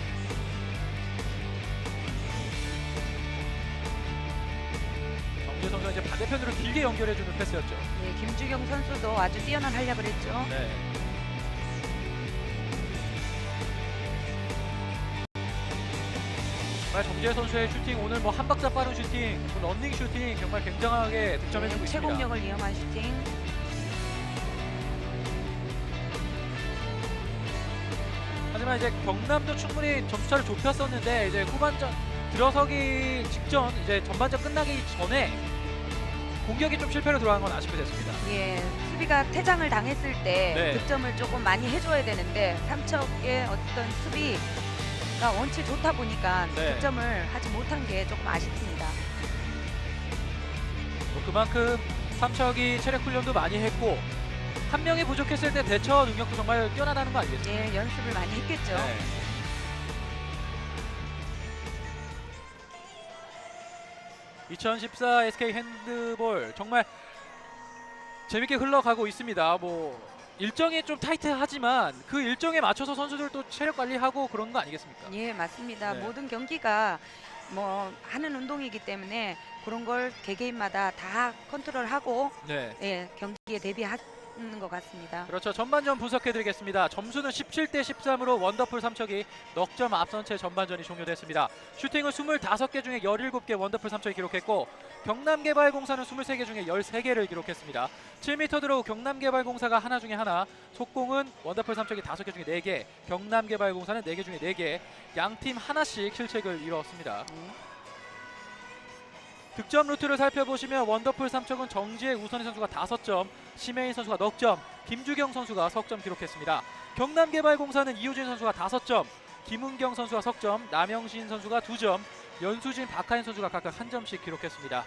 정재 선수가 이제 반대편으로 길게 연결해주는 패스였죠.
예, 김주경 선수도 아주 뛰어난 활약을 했죠.
네. 정말 정재 선수의 슈팅 오늘 뭐 한 박자 빠른 슈팅, 뭐 런닝 슈팅 정말 굉장하게 득점해주고 있습니다.
최공력을 이용한 슈팅.
하지만 이제 경남도 충분히 점수차를 좁혔었는데 이제 후반전 들어서기 직전 이제 전반전 끝나기 전에 공격이 좀 실패로 들어간 건 아쉽게 됐습니다.
예, 수비가 퇴장을 당했을 때
네.
득점을 조금 많이 해줘야 되는데 삼척의 어떤 수비가 원체 좋다 보니까
네.
득점을 하지 못한 게 조금 아쉽습니다.
뭐 그만큼 삼척이 체력 훈련도 많이 했고 한 명이 부족했을 때 대처 능력도 정말 뛰어나다는 거 아니겠습니까?
예, 연습을 많이 했겠죠.
네. (2014) SK 핸드볼 정말 재밌게 흘러가고 있습니다. 뭐 일정이 좀 타이트하지만 그 일정에 맞춰서 선수들도 체력 관리하고 그런 거 아니겠습니까?
예, 맞습니다.
네.
모든 경기가 뭐 하는 운동이기 때문에 그런 걸 개개인마다 다 컨트롤하고
네.
예, 경기에 대비하는 것 같습니다.
그렇죠. 전반전 분석해드리겠습니다. 점수는 17대 13으로 원더풀 삼척이 넉점 앞선 채 전반전이 종료됐습니다. 슈팅은 25개 중에 17개 원더풀 삼척이 기록했고 경남개발공사는 23개 중에 13개를 기록했습니다. 7m 드로우 경남개발공사가 하나 중에 하나, 속공은 원더풀 삼척이 5개 중에 4개, 경남개발공사는 4개 중에 4개, 양팀 하나씩 실책을 이뤘습니다. 득점 루트를 살펴보시면 원더풀 삼척은 정지혜, 우선희 선수가 5점, 심혜인 선수가 넉 점, 김주경 선수가 석점 기록했습니다. 경남개발공사는 이효진 선수가 5점, 김은경 선수가 석점, 남영신 선수가 2점, 연수진, 박하인 선수가 각각 1점씩 기록했습니다.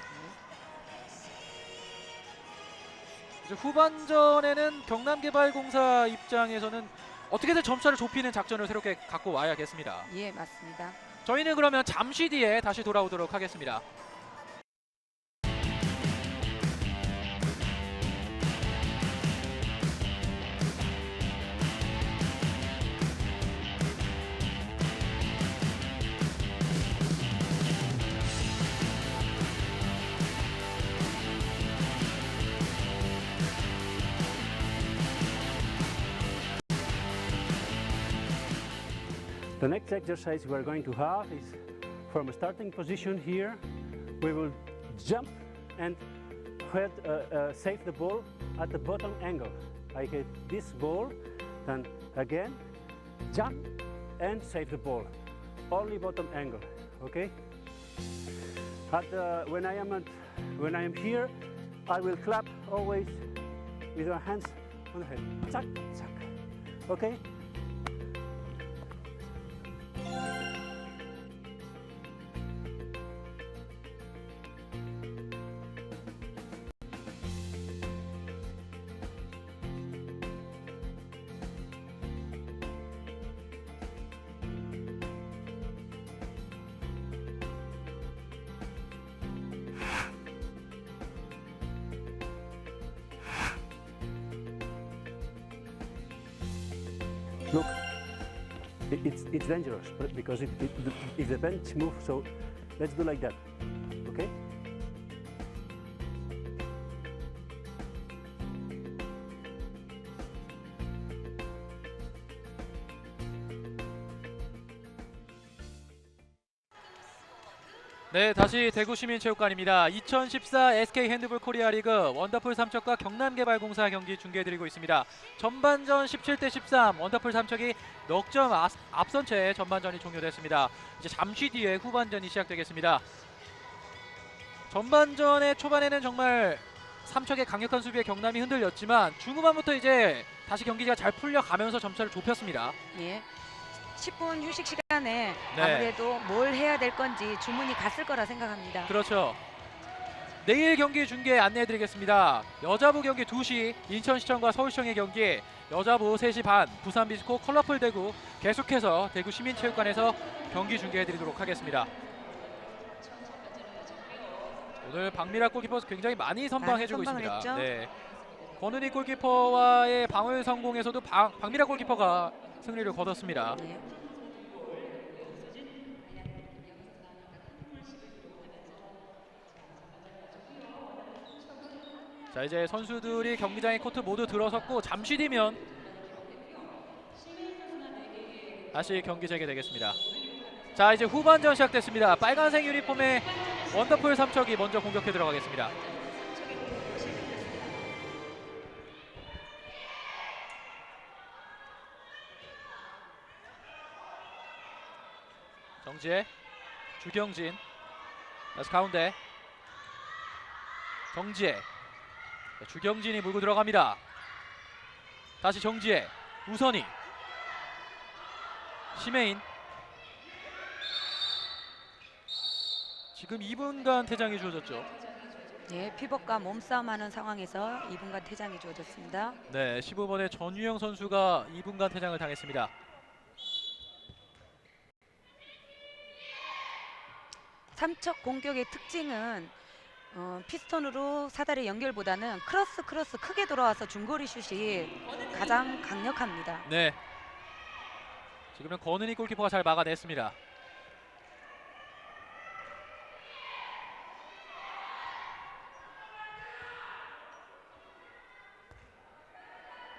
이제 후반전에는 경남개발공사 입장에서는 어떻게든 점수를 좁히는 작전을 새롭게 갖고 와야겠습니다.
예, 맞습니다.
저희는 그러면 잠시 뒤에 다시 돌아오도록 하겠습니다.
The next exercise we are going to have is from a starting position here. We will jump and save the ball at the bottom angle. I hit this ball, then again jump and save the ball. Only bottom angle, okay? When I am here, I will clap always with my hands on the head. Zack, zack. Okay? Look. it's dangerous because if the bench moves, so let's do like that, okay?
네, 다시 대구시민체육관입니다. 2014 SK 핸드볼 코리아 리그 원더풀 삼척과 경남개발공사 경기 중계해드리고 있습니다. 전반전 17대 13, 원더풀 삼척이 넉 점 앞선 채 전반전이 종료됐습니다. 이제 잠시 뒤에 후반전이 시작되겠습니다. 전반전의 초반에는 정말 삼척의 강력한 수비에 경남이 흔들렸지만 중후반부터 이제 다시 경기가 잘 풀려가면서 점차를 좁혔습니다.
예. 10분 휴식 시간에
네.
아무래도 뭘 해야 될 건지 주문이 갔을 거라 생각합니다.
그렇죠. 내일 경기 중계 안내해드리겠습니다. 여자부 경기 2시 인천시청과 서울시청의 경기, 여자부 3시 반 부산 비스코 컬러풀 대구, 계속해서 대구 시민체육관에서 경기 중계해드리도록 하겠습니다. 오늘 박미라 골키퍼 굉장히 많이 선방해주고
선방을
있습니다.
했죠?
네. 권은희 골키퍼와의 방울 성공에서도 박미라 골키퍼가 승리를 거뒀습니다.
네.
자, 이제 선수들이 경기장의 코트 모두 들어섰고 잠시 뒤면 다시 경기 재개되겠습니다. 자, 이제 후반전 시작됐습니다. 빨간색 유니폼의 원더풀 삼척이 먼저 공격해 들어가겠습니다. 정지혜, 주경진, 다시 가운데 정지혜, 주경진이 물고 들어갑니다. 다시 정지혜, 우선희, 심혜인. 지금 2분간 퇴장이 주어졌죠.
예, 피벗과 몸싸움하는 상황에서 2분간 퇴장이 주어졌습니다.
네, 15번의 전유영 선수가 2분간 퇴장을 당했습니다.
삼척 공격의 특징은 피스톤으로 사다리 연결보다는 크로스 크게 돌아와서 중거리 슛이 가장 강력합니다.
네, 지금은 권은희 골키퍼가 잘 막아냈습니다.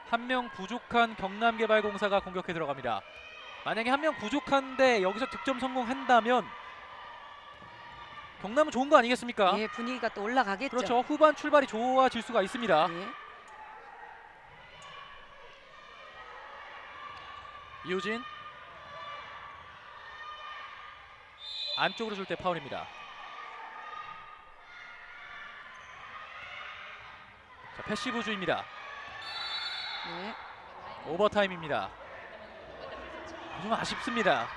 한 명 부족한 경남개발공사가 공격해 들어갑니다. 만약에 한 명 부족한데 여기서 득점 성공한다면 경남은 좋은 거 아니겠습니까?
예, 분위기가 또 올라가겠죠.
그렇죠. 후반 출발이 좋아질 수가 있습니다.
예.
이우진 안쪽으로 줄 때 파울입니다. 자, 패시브주의입니다.
네.
오버타임입니다. 좀 아쉽습니다.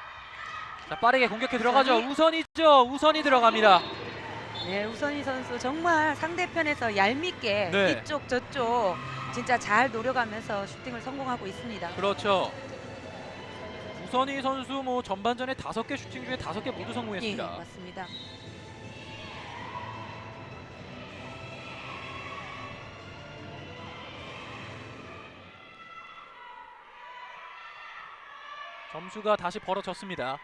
자, 빠르게 공격해 들어가죠. 우선이죠. 우선이 들어갑니다.
네, 우선희 선수 정말 상대편에서 얄밉게
네.
이쪽 저쪽 진짜 잘 노려가면서 슈팅을 성공하고 있습니다.
그렇죠. 우선희 선수 뭐 전반전에 5개 슈팅 중에 5개 모두
예,
성공했습니다.
맞습니다.
점수가 다시 벌어졌습니다.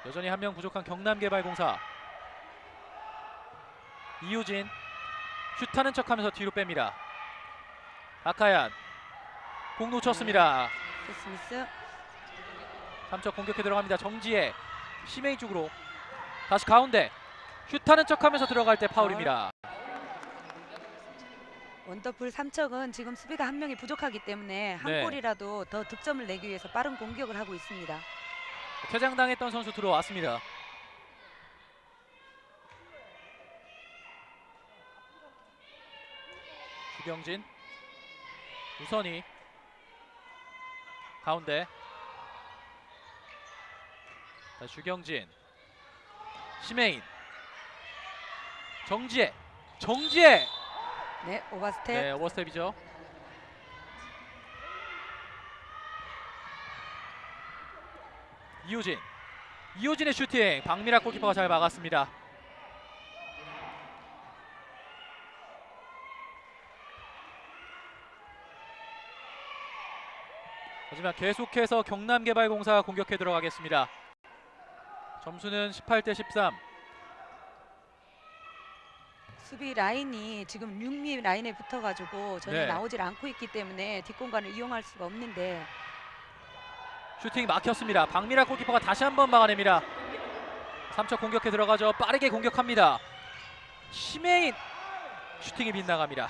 여전히 한 명 부족한 경남개발공사. 이우진 슛하는 척하면서 뒤로 뺍니다. 박하얀 공 놓쳤습니다.
스미스.
삼척 공격해 들어갑니다. 정지혜 심혜인 쪽으로 다시 가운데 슛하는 척하면서 들어갈 때 파울입니다.
원더풀 삼척은 지금 수비가 한 명이 부족하기 때문에 한
네.
골이라도 더 득점을 내기 위해서 빠른 공격을 하고 있습니다.
퇴장당했던 선수 들어왔습니다. 주경진, 우선희, 가운데 자, 주경진, 심혜인, 정지혜,
네, 오버스텝.
네, 오버스텝이죠. 이우진의 슈팅, 박미라 골키퍼가 잘 막았습니다. 하지만 계속해서 경남개발공사가 공격해 들어가겠습니다. 점수는 18대 13.
수비 라인이 지금 6미 라인에 붙어가지고 전혀
네.
나오질 않고 있기 때문에 뒷공간을 이용할 수가 없는데
슈팅 막혔습니다. 박미라 골키퍼가 다시 한번 막아냅니다. 3초 공격해 들어가죠. 빠르게 공격합니다. 심해인 슈팅이 빗나갑니다.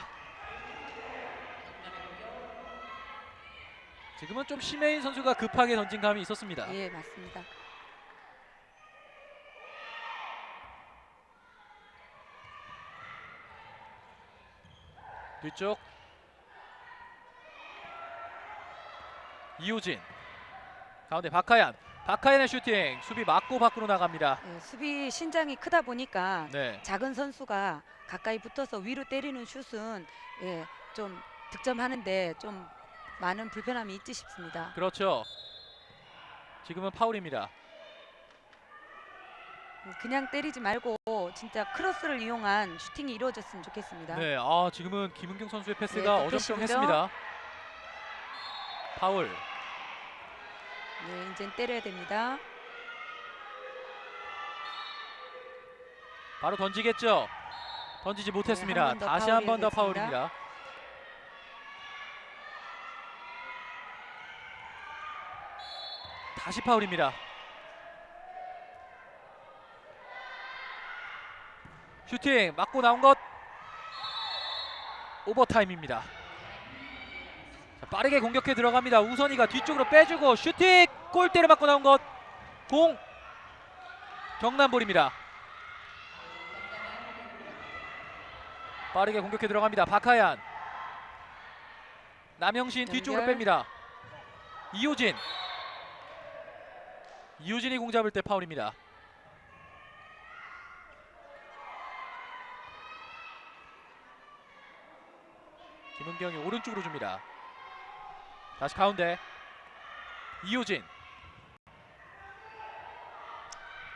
지금은 좀 심해인 선수가 급하게 던진 감이 있었습니다.
예, 맞습니다.
뒤쪽 이호진, 가운데 박하얀의 슈팅, 수비 맞고 밖으로 나갑니다.
예, 수비 신장이 크다 보니까
네,
작은 선수가 가까이 붙어서 위로 때리는 슛은 예, 좀 득점하는데 좀 많은 불편함이 있지 싶습니다.
그렇죠. 지금은 파울입니다.
그냥 때리지 말고 진짜 크로스를 이용한 슈팅이 이루어졌으면 좋겠습니다.
네, 지금은 김은경 선수의 패스가
또
어정쩡했습니다. 파울.
네, 이젠 때려야 됩니다.
바로 던지겠죠. 던지지 못했습니다.
한번 더
다시 한 번 더
파울이
파울입니다. 다시 파울입니다. 슈팅 맞고 나온 것 오버타임입니다. 자, 빠르게 공격해 들어갑니다. 우선이가 뒤쪽으로 빼주고 슈팅 골대를 맞고 나온 것 공 경남볼입니다. 빠르게 공격해 들어갑니다. 박하얀, 남영신 뒤쪽으로
연결.
뺍니다. 이호진이 공 잡을 때 파울입니다. 김은경이 오른쪽으로 줍니다. 다시 가운데 이호진,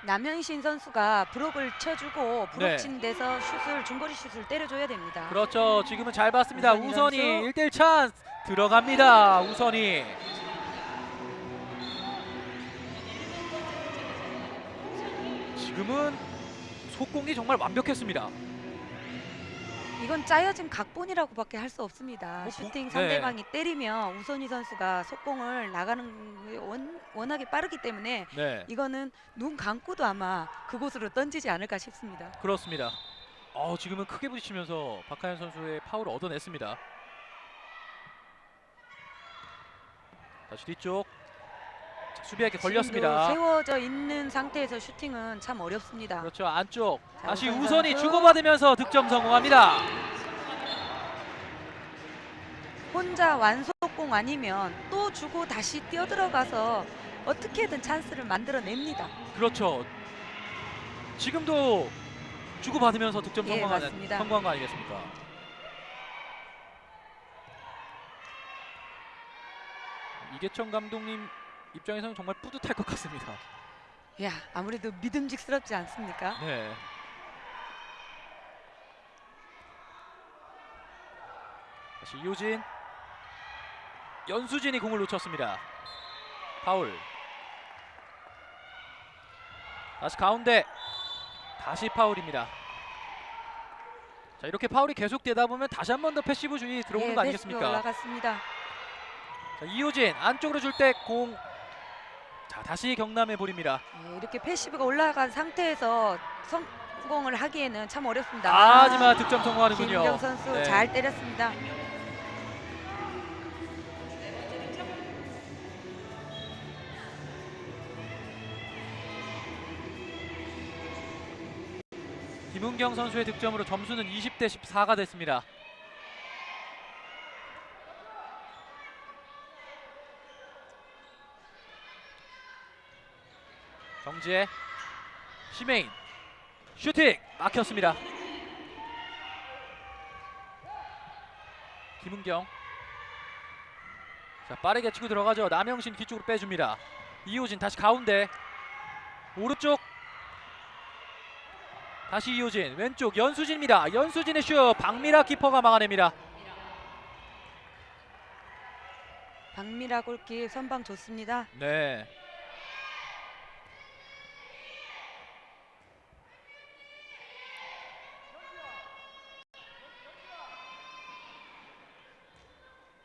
남현신 선수가 브록을 쳐주고 브록
네.
친 데서 중거리 슛을 때려줘야 됩니다.
그렇죠. 지금은 잘 봤습니다.
우선이
우선이
선수.
1대1 찬스 들어갑니다. 우선이. 지금은 속공이 정말 완벽했습니다.
이건 짜여진 각본이라고밖에 할 수 없습니다.
뭐,
슈팅
네.
상대방이 때리면 우선희 선수가 속공을 나가는 게 워낙에 빠르기 때문에
네,
이거는 눈 감고도 아마 그곳으로 던지지 않을까 싶습니다.
그렇습니다. 지금은 크게 부딪히면서 박하연 선수의 파울을 얻어냈습니다. 다시 뒤쪽. 자, 수비에게 걸렸습니다.
지금도 세워져 있는 상태에서 슈팅은 참 어렵습니다.
그렇죠. 안쪽.
자,
다시
우선
우선이
선수.
주고받으면서 득점 성공합니다.
혼자 완속공 아니면 또 주고 다시 뛰어들어가서 어떻게든 찬스를 만들어냅니다.
그렇죠. 지금도 주고받으면서 득점
예,
성공한
맞습니다.
거 아니겠습니까? 이계천 감독님 입장에서는 정말 뿌듯할 것 같습니다.
야, 아무래도 믿음직스럽지 않습니까?
네. 다시 이호진, 연수진이 공을 놓쳤습니다. 파울. 다시 가운데, 다시 파울입니다. 자, 이렇게 파울이 계속되다 보면 다시 한 번 더 패시브주의 들어오는
예,
거
패스가
아니겠습니까?
올라갔습니다.
자, 이호진 안쪽으로 줄 때 공. 자, 다시 경남의 볼입니다.
예, 이렇게 패시브가 올라간 상태에서 성공을 하기에는 참 어렵습니다.
하지만 득점 성공하는군요.
김은경 선수
네.
잘 때렸습니다.
김은경 선수의 득점으로 점수는 20대 14가 됐습니다. 정지혜, 심해인, 슈팅 막혔습니다. 김은경, 자, 빠르게 치고 들어가죠. 남영신 뒤쪽으로 빼줍니다. 이호진 다시 가운데, 오른쪽 다시 이호진, 왼쪽 연수진입니다. 연수진의 슛, 박미라 키퍼가 막아냅니다.
박미라 골키 선방 좋습니다.
네.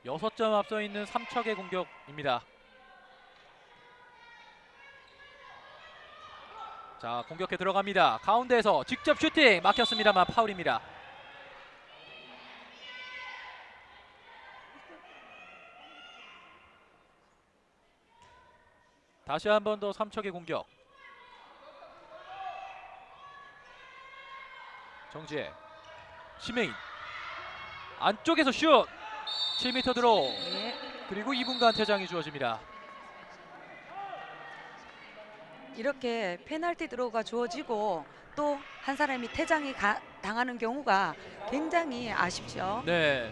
여섯 점 앞서 있는 삼척의 공격입니다. 자, 공격에 들어갑니다. 가운데에서 직접 슈팅 막혔습니다만 파울입니다. 다시 한 번 더 삼척의 공격. 정지혜, 심혜인 안쪽에서 슛 7m 드로우.
네.
그리고 2분간 퇴장이 주어집니다.
이렇게 페널티 드로우가 주어지고 또 한 사람이 퇴장이 당하는 경우가 굉장히 아쉽죠.
네.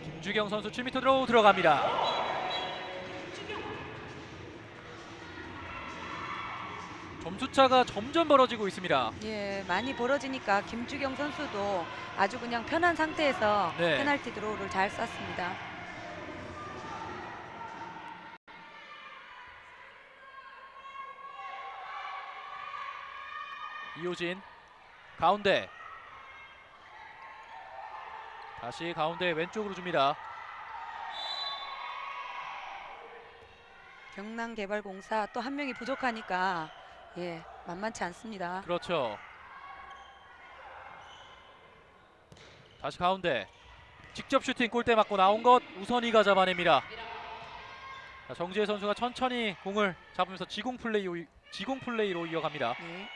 김주경 선수 7m 드로우 들어갑니다. 점수차가 점점 벌어지고 있습니다.
예, 많이 벌어지니까 김주경 선수도 아주 그냥 편한 상태에서
네.
페널티 드로우를 잘 쐈습니다.
이호진 가운데, 다시 가운데 왼쪽으로 줍니다.
경남개발공사 또 한 명이 부족하니까 예, 만만치 않습니다.
그렇죠. 다시 가운데 직접 슈팅 골대 맞고 나온 것 우선이가 잡아냅니다. 자, 정지혜 선수가 천천히 공을 잡으면서 지공 플레이로 이어갑니다.
예,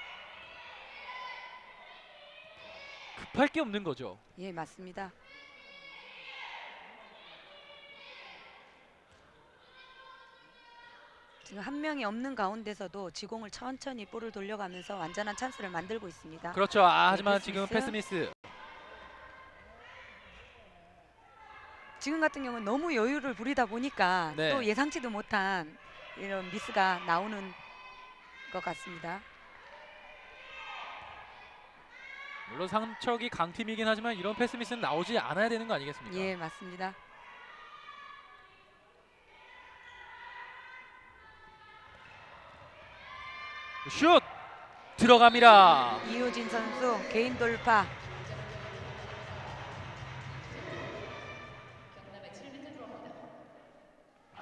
급할 게 없는 거죠.
예, 맞습니다. 지금 한 명이 없는 가운데서도 지공을 천천히 볼을 돌려가면서 완전한 찬스를 만들고 있습니다.
그렇죠. 하지만
패스
지금
미스.
패스 미스.
지금 같은 경우는 너무 여유를 부리다 보니까
네.
또 예상치도 못한 이런 미스가 나오는 것 같습니다.
물론 삼척이 강팀이긴 하지만 이런 패스 미스는 나오지 않아야 되는 거 아니겠습니까?
예, 맞습니다.
슛 들어갑니다.
이호진 선수 개인 돌파.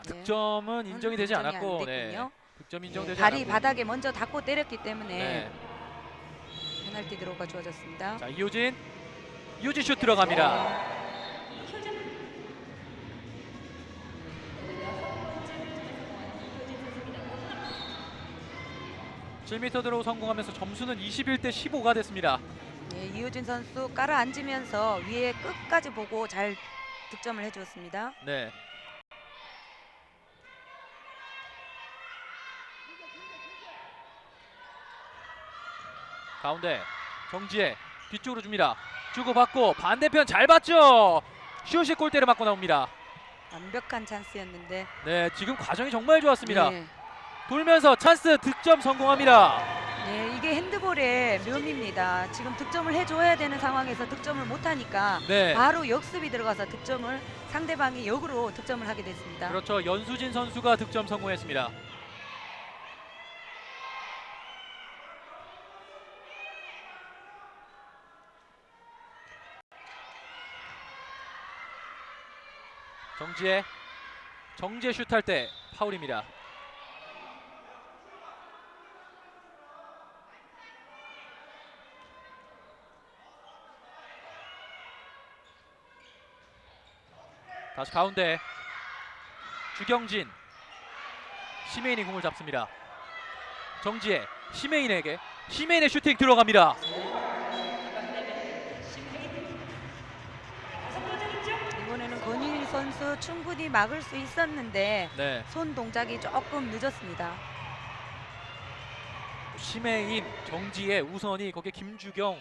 득점은 인정이 되지
인정이 안
않았고, 네.
됐군요.
득점
예,
인정되지
다리
않았고.
바닥에 먼저 닿고 때렸기 때문에
네.
페널티 드로우가 주어졌습니다.
자, 이호진 슛 들어갑니다. 7m 드로우 성공하면서 점수는 21대 15가 됐습니다.
예, 이호진 선수 깔아앉으면서 위에 끝까지 보고 잘 득점을 해주었습니다.
네. 가운데 정지혜 뒤쪽으로 줍니다. 주고받고 반대편 잘 봤죠. 슛이 골대를 맞고 나옵니다.
완벽한 찬스였는데.
네, 지금 과정이 정말 좋았습니다.
예,
돌면서 찬스 득점 성공합니다.
예, 이게 핸드볼의 묘미입니다. 지금 득점을 해줘야 되는 상황에서 득점을 못하니까
네,
바로 역습이 들어가서 득점을 상대방이 역으로 득점을 하게 됐습니다.
그렇죠. 연수진 선수가 득점 성공했습니다. 정지혜 슛할 때 파울입니다. 다시 가운데 주경진, 심혜인이 공을 잡습니다. 정지혜, 심혜인의 슈팅 들어갑니다.
이번에는 권유일 선수 충분히 막을 수 있었는데
네,
손 동작이 조금 늦었습니다.
심혜인, 정지혜, 우선이 거기에 김주경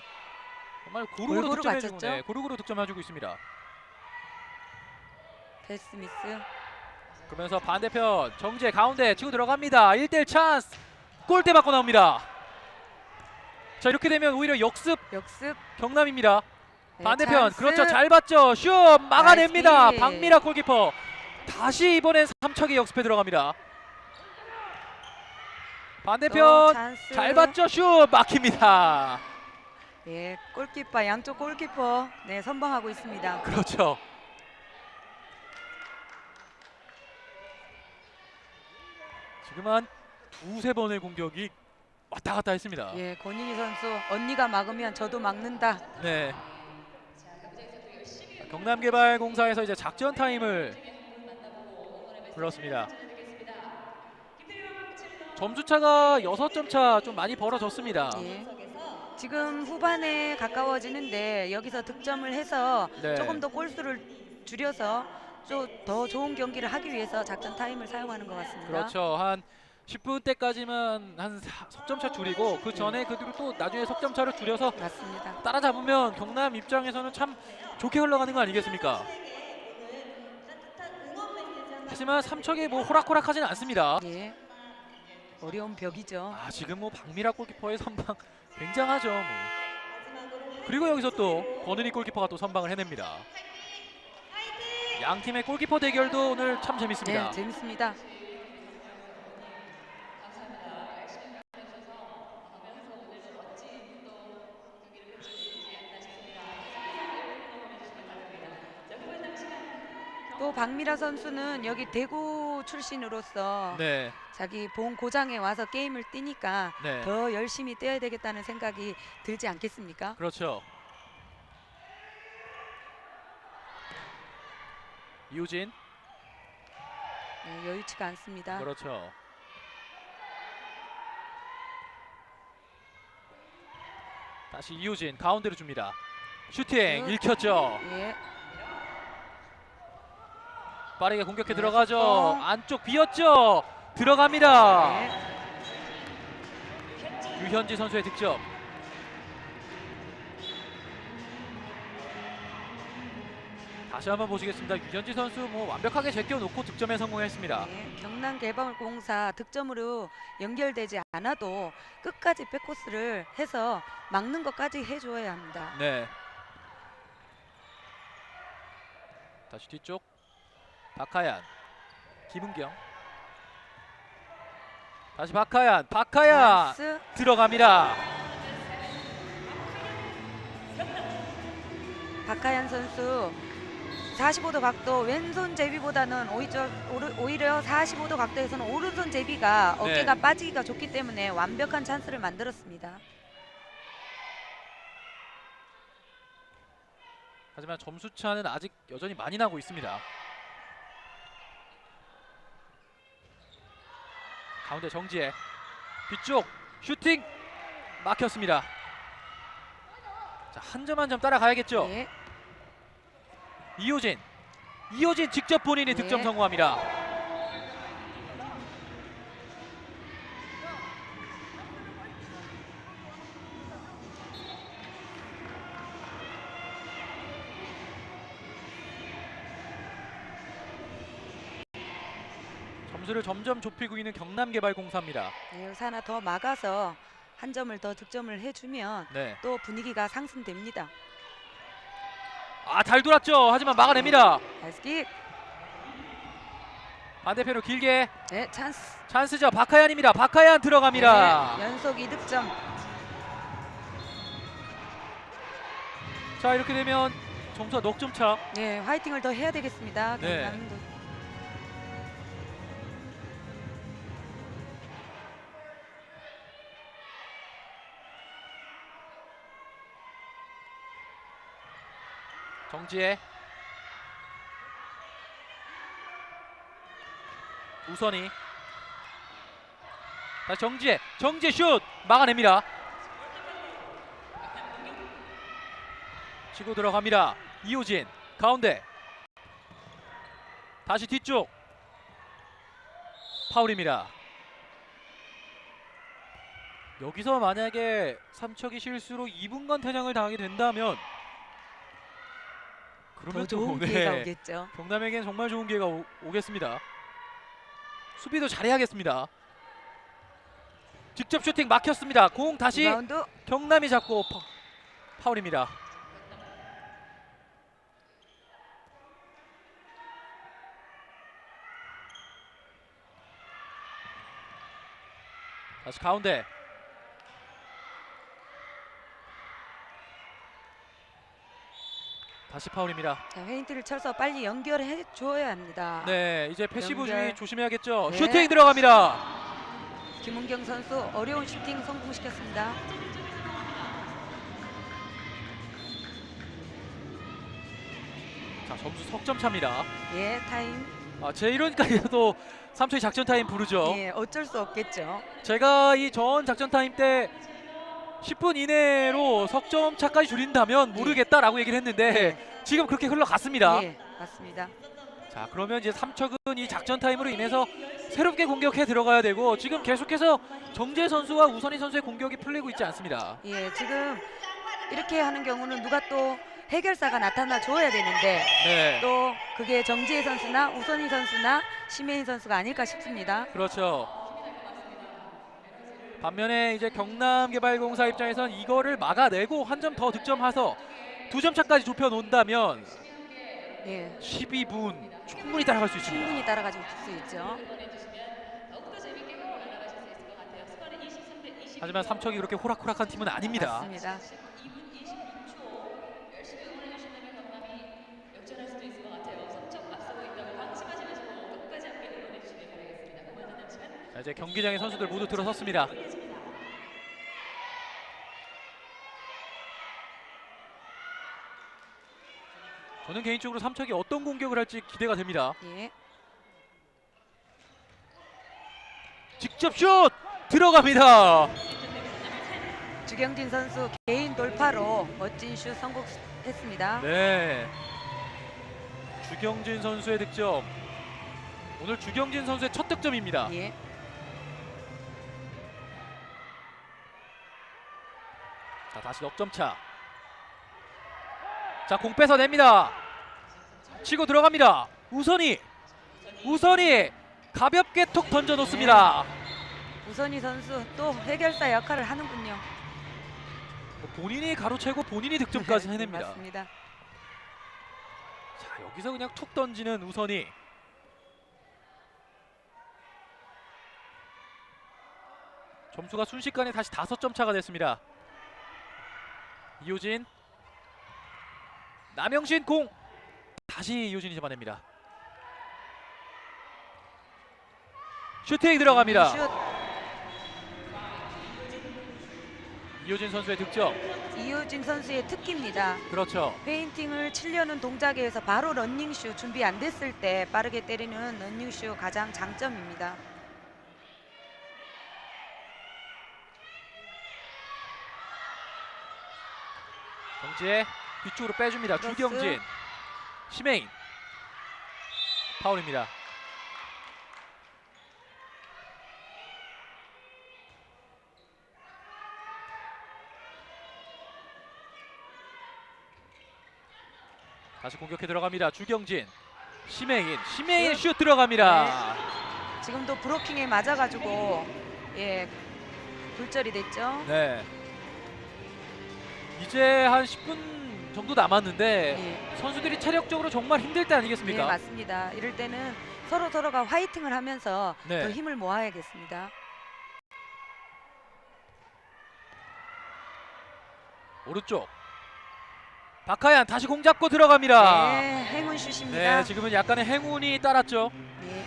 정말 고루고루
골고루
득점해주고,
갖췄죠?
네, 고루고루 득점해주고 있습니다.
패스 미스.
그러면서 반대편 정지혜 가운데 치고 들어갑니다. 1대1 찬스, 골대 맞고 나옵니다. 자, 이렇게 되면 오히려 역습
역습.
경남입니다.
네,
반대편
찬스.
그렇죠. 잘 봤죠. 슛 막아냅니다.
나이스 킥.
박미라 골키퍼. 다시 이번엔 삼척이 역습에 들어갑니다.
또
반대편
찬스.
잘 봤죠. 슛 막힙니다.
네, 골키퍼 양쪽 골키퍼 네 선방하고 있습니다.
그렇죠. 지금 한 두세 번의 공격이 왔다 갔다 했습니다.
예, 권인희 선수 언니가 막으면 저도 막는다.
네. 경남개발공사에서 이제 작전 타임을 불렀습니다. 점수차가 6점 차 좀 많이 벌어졌습니다.
예. 지금 후반에 가까워지는데 여기서 득점을 해서
네.
조금 더 골수를 줄여서 좀 더 좋은 경기를 하기 위해서 작전 타임을 사용하는 것 같습니다.
그렇죠. 한 10분 때까지만 한 석점 차 줄이고 그 전에 그 뒤로 또 나중에 석점 차를 줄여서
맞습니다.
따라잡으면 경남 입장에서는 참 좋게 흘러가는 거 아니겠습니까? 하지만 삼척이 뭐 호락호락하지는 않습니다.
예. 어려운 벽이죠.
아 지금 뭐 박미라 골키퍼의 선방 굉장하죠. 뭐. 그리고 여기서 또 권은희 골키퍼가 또 선방을 해냅니다. 양 팀의 골키퍼 대결도 오늘 참 재밌습니다.
네, 재밌습니다. 또 박미라 선수는 여기 대구 출신으로서
네,
자기 본 고장에 와서 게임을 뛰니까
네,
더 열심히 뛰어야 되겠다는 생각이 들지 않겠습니까?
그렇죠. 이우진,
네, 여유치가 않습니다.
그렇죠. 다시 이우진 가운데로 줍니다. 슈팅 읽혔죠.
예,
빠르게 공격해
네,
들어가죠.
속공.
안쪽 비었죠. 들어갑니다.
네.
유현지 선수의 득점. 다시 한번 보시겠습니다. 유현지 선수 뭐 완벽하게 제껴놓고 득점에 성공했습니다.
네, 경남개발공사 득점으로 연결되지 않아도 끝까지 백코스를 해서 막는 것까지 해줘야 합니다.
네. 다시 뒤쪽 박하얀, 김은경. 다시 박하얀,
찬스.
들어갑니다.
박하연 선수 45도 각도 왼손 제비보다는 오히려 45도 각도에서는 오른손 제비가
네.
어깨가 빠지기가 좋기 때문에 완벽한 찬스를 만들었습니다.
하지만 점수차는 아직 여전히 많이 나고 있습니다. 가운데 정지혜, 뒤쪽 슈팅 막혔습니다. 자, 한 점 한 점 따라가야겠죠.
네.
이호진 직접 본인이
네.
득점 성공합니다. 점수를 점점 좁히고 있는 경남개발공사입니다.
네, 여기서 하나 더 막아서 한 점을 더 득점을 해주면
네.
또 분위기가 상승됩니다.
아, 잘 돌았죠. 하지만 막아냅니다.
나이스킥.
반대편으로 길게
네, 찬스.
찬스죠. 박하얀입니다. 박하얀 들어갑니다.
네, 연속 2득점.
자, 이렇게 되면 점수가 넉 점 차.
네, 화이팅을 더 해야 되겠습니다.
네.
경남도.
정지혜, 우선이, 다시 정지혜 슛 막아냅니다. 치고 들어갑니다. 이호진 가운데, 다시 뒤쪽 파울입니다. 여기서 만약에 삼척이 실수로 2분간 퇴장을 당하게 된다면 그러면
더 좋은
또,
기회가
네,
오겠죠.
경남에겐 정말 좋은 기회가 오겠습니다. 수비도 잘해야겠습니다. 직접 슈팅 막혔습니다. 공 다시
리바운드.
경남이 잡고 파울입니다. 다시 가운데. 다시 파울입니다.
자, 페인트를 쳐서 빨리 연결해 줘야 합니다.
네, 이제 패시브
연결.
주의 조심해야겠죠.
네.
슈팅 들어갑니다.
김은경 선수 어려운 슈팅 성공시켰습니다.
자, 점수 석점 차입니다.
예, 타임.
아, 제 이러니까도 3초의 작전 타임 부르죠.
예, 어쩔 수 없겠죠.
제가 이 전 작전 타임 때 10분 이내로 석점 차까지 줄인다면 모르겠다라고 얘기를 했는데 지금 그렇게 흘러갔습니다.
예, 맞습니다.
자, 그러면 이제 삼척은 이 작전 타임으로 인해서 새롭게 공격해 들어가야 되고 지금 계속해서 정재 선수와 우선희 선수의 공격이 풀리고 있지 않습니다.
예, 지금 이렇게 하는 경우는 누가 또 해결사가 나타나 줘야 되는데
네,
또 그게 정지혜 선수나 우선희 선수나 심혜인 선수가 아닐까 싶습니다.
그렇죠. 반면에 이제 경남개발공사 입장에선 이거를 막아내고 한 점 더 득점해서 2점 차까지 좁혀 놓는다면
예,
12분 충분히 따라갈 수 있습니다.
충분히 따라갈 수 있죠.
하지만 삼척이 그렇게 호락호락한 팀은 아닙니다.
맞습니다.
자, 이제 경기장의 선수들 모두 들어섰습니다. 저는 개인적으로 삼척이 어떤 공격을 할지 기대가 됩니다.
예,
직접 슛 들어갑니다.
주경진 선수 개인 돌파로 멋진 슛 성공했습니다.
네, 주경진 선수의 득점. 오늘 주경진 선수의 첫 득점입니다.
예,
자, 다시 넉점 차. 자, 공 뺏어냅니다. 치고 들어갑니다. 우선희 가볍게 톡 던져 놓습니다.
우선희 선수 또 해결사 역할을 하는군요.
본인이 가로채고 본인이 득점까지
네,
해냅니다.
맞습니다.
자, 여기서 그냥 툭 던지는 우선희. 점수가 순식간에 다시 5점 차가 됐습니다. 이효진, 남영신 공. 다시 이효진이 잡아냅니다. 슈팅 들어갑니다.
슛
이효진 선수의 득점.
이효진 선수의 특기입니다.
그렇죠.
페인팅을 치려는 동작에 서 바로 런닝슛 준비 안 됐을 때 빠르게 때리는 런닝슛 가장 장점입니다.
정지혜 뒤쪽으로 빼줍니다.
크로스.
주경진, 심혜인. 파울입니다. 다시 공격해 들어갑니다. 주경진, 심혜인 슛 들어갑니다.
지금도 브로킹에 맞아가지고 예 굴절이 됐죠.
네. 이제 한 10분 정도 남았는데
예.
선수들이 체력적으로 정말 힘들 때
네,
아니겠습니까?
맞습니다. 이럴 때는 서로가 화이팅을 하면서
네.
더 힘을 모아야겠습니다.
오른쪽 박하얀 다시 공 잡고 들어갑니다.
네, 행운 슛입니다.
네, 지금은 약간의 행운이 따랐죠.
네.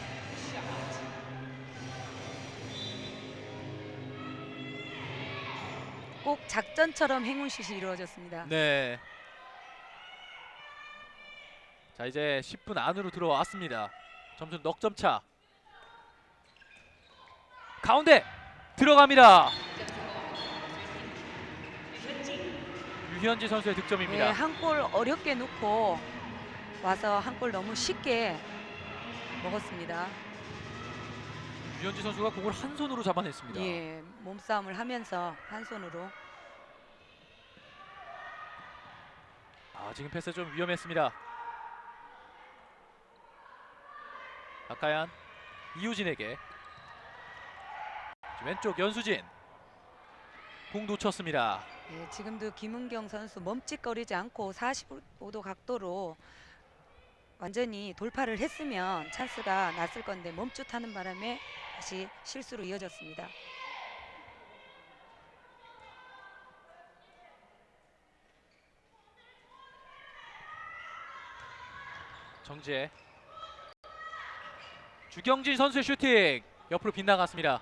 꼭 작전처럼 행운 슛이 이루어졌습니다.
네. 자, 이제 10분 안으로 들어왔습니다. 점수 넉점 차. 가운데 들어갑니다. 유현지 선수의 득점입니다.
네, 한 골 어렵게 넣고 와서 한 골 너무 쉽게 먹었습니다.
유현지 선수가 공을 한 손으로 잡아냈습니다.
예, 몸싸움을 하면서 한 손으로.
아, 지금 패스 좀 위험했습니다. 박하얀, 이우진에게 왼쪽 연수진 공 놓쳤습니다.
예, 지금도 김은경 선수 멈칫거리지 않고 45도 각도로 완전히 돌파를 했으면 찬스가 났을 건데 멈칫하는 바람에 다시 실수로 이어졌습니다.
정지혜. 주경진 선수의 슈팅 옆으로 빗나갔습니다.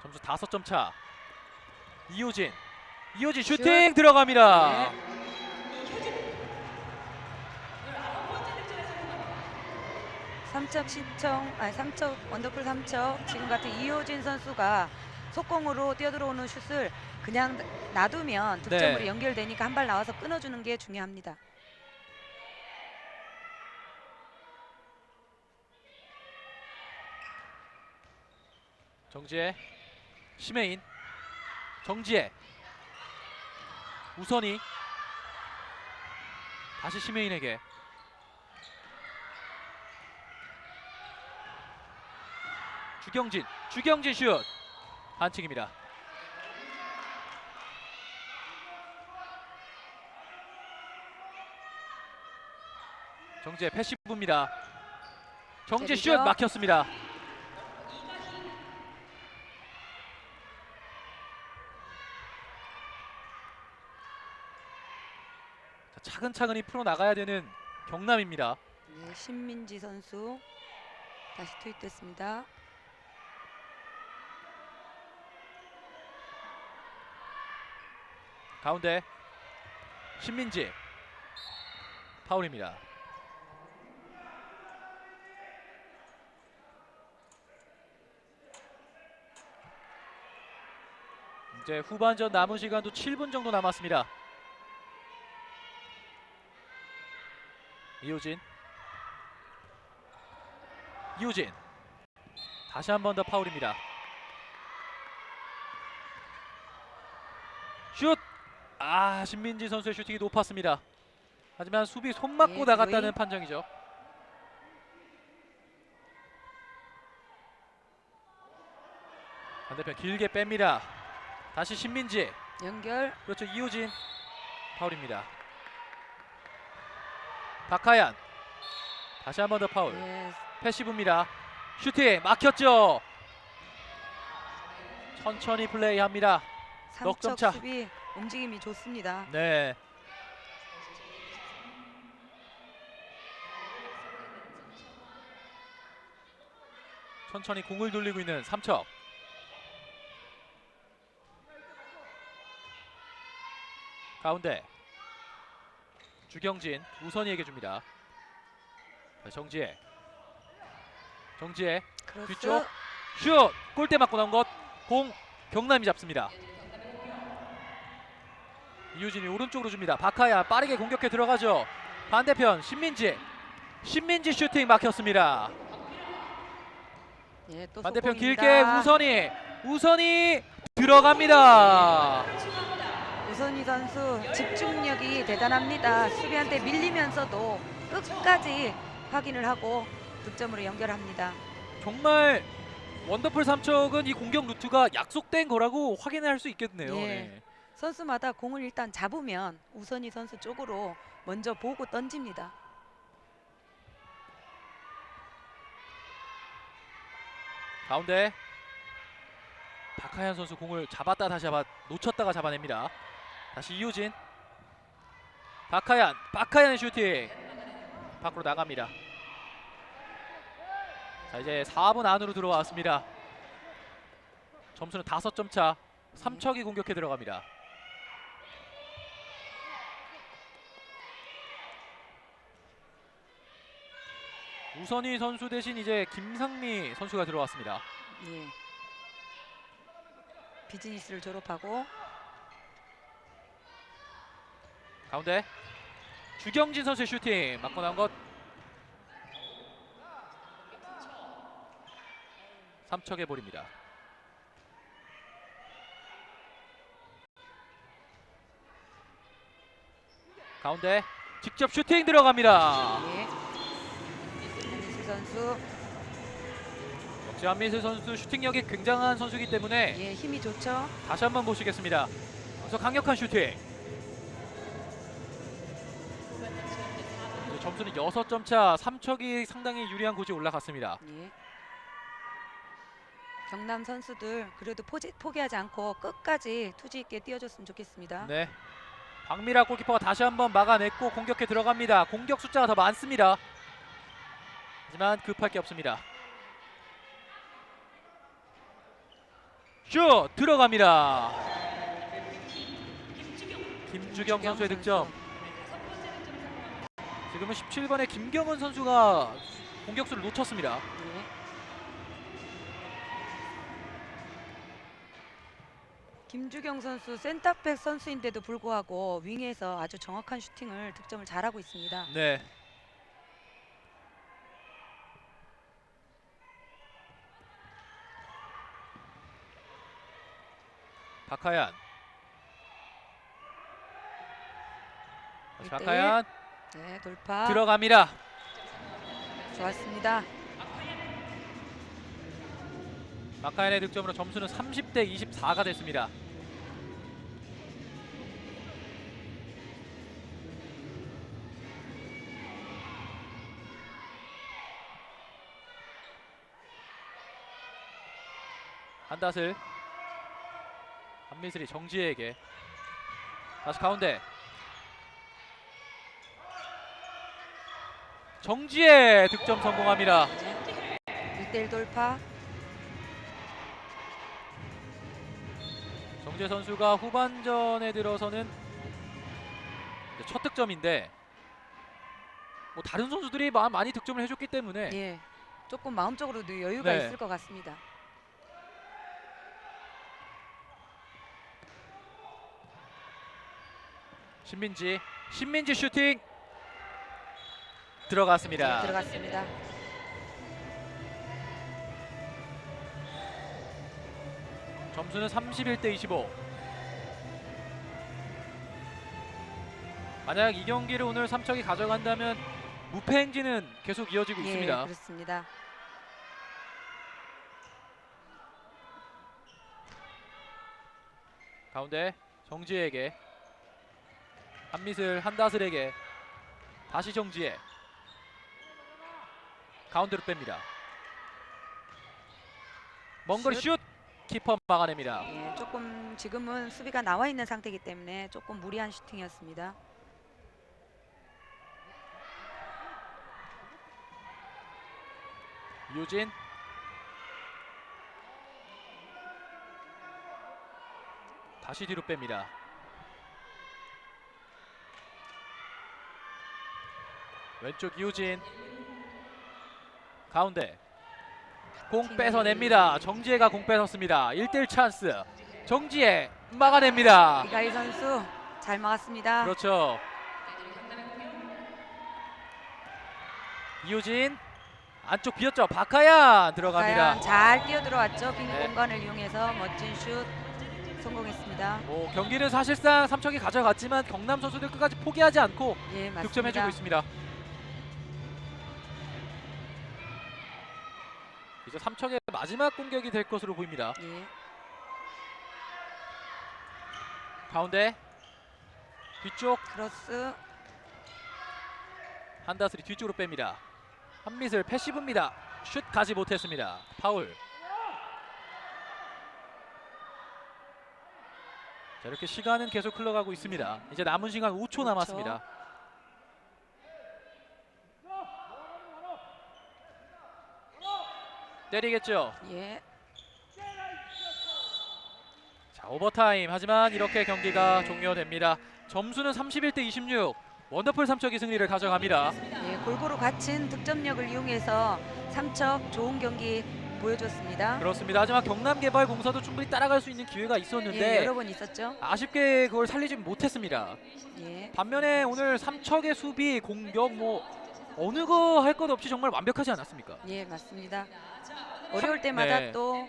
점수 5점 차. 이호진 슈팅
슛.
들어갑니다.
네. 3척 신청, 아니 3척 원더풀 3척 지금 같은 이호진 선수가 속공으로 뛰어들어오는 슛을 그냥 놔두면 득점으로
네.
연결되니까 한 발 나와서 끊어주는 게 중요합니다.
정지혜, 심혜인, 정지혜, 우선이, 다시 심혜인에게. 주경진 슛 반칙입니다. 정지혜 패시브입니다. 정지혜 슛
때리죠.
막혔습니다. 자, 차근차근히 풀어나가야 되는 경남입니다.
네, 신민지 선수 다시 투입됐습니다.
가운데 신민지 파울입니다. 이제 후반전 남은 시간도 7분 정도 남았습니다. 이호진 다시 한 번 더 파울입니다. 슛! 신민지 선수의 슈팅이 높았습니다. 하지만 수비 손 맞고
네,
나갔다는
드로잉.
판정이죠. 반대편 길게 뺍니다. 다시 신민지.
연결.
그렇죠. 이호진 파울입니다. 박하얀 다시 한 번 더 파울.
네,
패시브입니다. 슈팅 막혔죠. 천천히 플레이합니다. 넉 점
3척
차.
수비 움직임이 좋습니다.
네. 천천히 공을 돌리고 있는 삼척. 가운데 주경진 우선이에게 줍니다. 자, 정지혜
크로스.
뒤쪽 슛! 골대 맞고 나온 것. 공 경남이 잡습니다. 이유진이 오른쪽으로 줍니다. 박하야 빠르게 공격해 들어가죠. 반대편 신민지 슈팅 막혔습니다.
예, 또
반대편
속공입니다.
길게 우선이 들어갑니다.
우선희 선수 집중력이 대단합니다. 수비한테 밀리면서도 끝까지 확인을 하고 득점으로 연결합니다.
정말 원더풀 삼척은 이 공격 루트가 약속된 거라고 확인할 수 있겠네요.
예.
네.
선수마다 공을 일단 잡으면 우선희 선수 쪽으로 먼저 보고 던집니다.
가운데 박하연 선수 공을 잡았다 다시 놓쳤다가 잡아냅니다. 다시 이호진 박하연의 슈팅 밖으로 나갑니다. 자, 이제 4분 안으로 들어왔습니다. 점수는 5점 차. 삼척이 공격해 들어갑니다. 우선희 선수 대신 이제 김상미 선수가 들어왔습니다.
예. 비즈니스를 졸업하고
가운데 주경진 선수의 슈팅 맞고 나온 것. 삼척의 볼입니다. 가운데 직접 슈팅 들어갑니다.
예. 한미수 선수
역시 한미슬 선수 슈팅력이 굉장한 선수이기 때문에
예, 힘이 좋죠.
다시 한번 보시겠습니다. 여기서 강력한 슈팅. 이제 점수는 6점 차. 삼척이 상당히 유리한 곳에 올라갔습니다.
예. 경남 선수들 그래도 포기하지 않고 끝까지 투지 있게 뛰어줬으면 좋겠습니다.
네. 박미라 골키퍼가 다시 한번 막아냈고 공격에 들어갑니다. 공격 숫자가 더 많습니다. 하지만 급할 게 없습니다. 슛 들어갑니다. 김주경 선수의 득점. 지금은 17번의 김경은 선수가 공격수를 놓쳤습니다.
예. 김주경 선수 센터백 선수인데도 불구하고 윙에서 아주 정확한 슈팅을 득점을 잘하고 있습니다.
네. 박하얀. 다시
1대1.
박하얀
네, 돌파
들어갑니다.
좋았습니다.
박하얀의 득점으로 점수는 30대 24가 됐습니다. 한다슬, 한미슬이 정지혜에게 다시 가운데 정지혜 득점 성공합니다.
1대1 돌파.
정지혜 선수가 후반전에 들어서는 이제 첫 득점인데 뭐 다른 선수들이 많이 득점을 해줬기 때문에
예. 조금 마음적으로도 여유가
네.
있을 것 같습니다.
신민지 슈팅 들어갔습니다.
들어갔습니다.
점수는 31대 25. 만약 이 경기를 오늘 삼척이 가져간다면 무패 행진은 계속 이어지고
예,
있습니다.
그렇습니다.
가운데 정지혜에게, 한미슬 한다슬에게, 다시 정지혜, 가운데로 뺍니다. 먼 거리 슛! 키퍼 막아냅니다.
예, 조금 지금은 수비가 나와 있는 상태이기 때문에 조금 무리한 슈팅이었습니다.
유진, 다시 뒤로 뺍니다. 왼쪽 이우진, 가운데 공 뺏어냅니다. 정지혜가 공 뺏었습니다. 1대1 찬스. 정지혜 막아냅니다.
이가희 선수 잘 막았습니다.
그렇죠. 이우진 안쪽 비었죠. 박하얀 들어갑니다.
과연 잘 뛰어 들어왔죠. 빈
네.
공간을 이용해서 멋진 슛 성공했습니다.
경기는 사실상 삼척이 가져갔지만 경남 선수들 끝까지 포기하지 않고
예, 맞습니다.
득점해주고 있습니다. 이제 삼척의 마지막 공격이 될 것으로 보입니다.
예.
가운데 뒤쪽
크로스.
한다슬이 뒤쪽으로 뺍니다. 한미슬 패시브입니다. 슛 가지 못했습니다. 파울. 자, 이렇게 시간은 계속 흘러가고 있습니다. 이제 남은 시간 5초
그렇죠.
남았습니다. 때리겠죠.
예.
자, 오버타임. 하지만 이렇게 경기가 종료됩니다. 점수는 31대 26. 원더풀 삼척이 승리를 가져갑니다.
예, 골고루 갖춘 득점력을 이용해서 삼척 좋은 경기 보여줬습니다.
그렇습니다. 하지만 경남개발공사도 충분히 따라갈 수 있는 기회가 있었는데
예, 여러 번 있었죠.
아쉽게 그걸 살리지 못했습니다.
예.
반면에 오늘 삼척의 수비, 공격 어느 거 할 것 없이 정말 완벽하지 않았습니까?
예, 맞습니다. 어려울 때마다
네.
또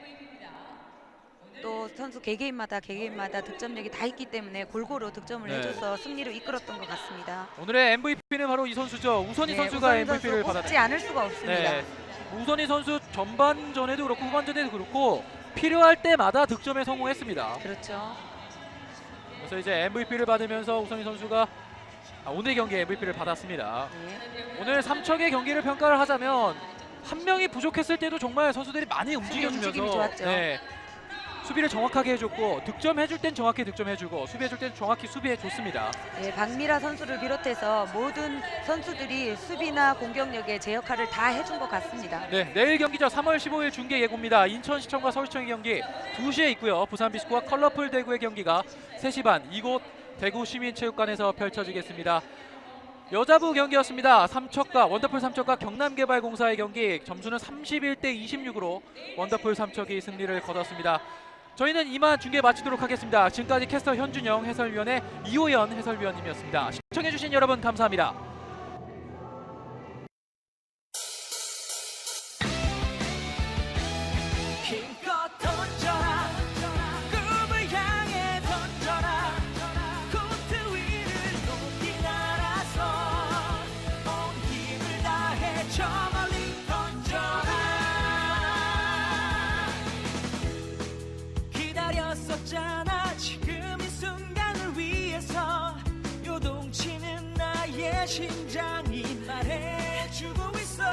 선수 개개인마다 득점력이 다 있기 때문에 골고루 득점을
네.
해줘서 승리로 이끌었던 것 같습니다.
오늘의 MVP는 바로 이 선수죠. 우선희
네,
선수가
우선희
MVP를
선수
받았네요.
뽑지 않을 수가 없습니다.
네. 우선희 선수 전반전에도 그렇고 후반전에도 그렇고 필요할 때마다 득점에 성공했습니다.
그렇죠.
그래서 이제 MVP를 받으면서 우선희 선수가 오늘 경기에 MVP를 받았습니다.
예.
오늘 삼척의 경기를 평가를 하자면 한 명이 부족했을 때도 정말 선수들이 많이
움직임이
움직여주면서
좋았죠.
네, 수비를 정확하게 해줬고 득점해줄 땐 정확히 득점해주고 수비해줄 땐 정확히 수비해줬습니다.
예, 박미라 선수를 비롯해서 모든 선수들이 수비나 공격력에 제 역할을 다 해준 것 같습니다.
네, 내일 경기죠. 3월 15일 중계 예고입니다. 인천시청과 서울시청의 경기 2시에 있고요. 부산 비스코와 컬러풀 대구의 경기가 3시 반 이곳 대구 시민체육관에서 펼쳐지겠습니다. 여자부 경기였습니다. 삼척과 원더풀 삼척과 경남개발공사의 경기 점수는 31대 26으로 원더풀 삼척이 승리를 거뒀습니다. 저희는 이만 중계 마치도록 하겠습니다. 지금까지 캐스터 현준영 해설위원의 이호연 해설위원님이었습니다. 시청해주신 여러분 감사합니다.
힘껏 던져라 꿈을 향해 던져라 코트 위를 높이 날아서 온 힘을 다해 저 멀리 던져라 기다렸었잖아 지금 이 순간을 위해서 요동치는 나의 심장이 말해주고 있어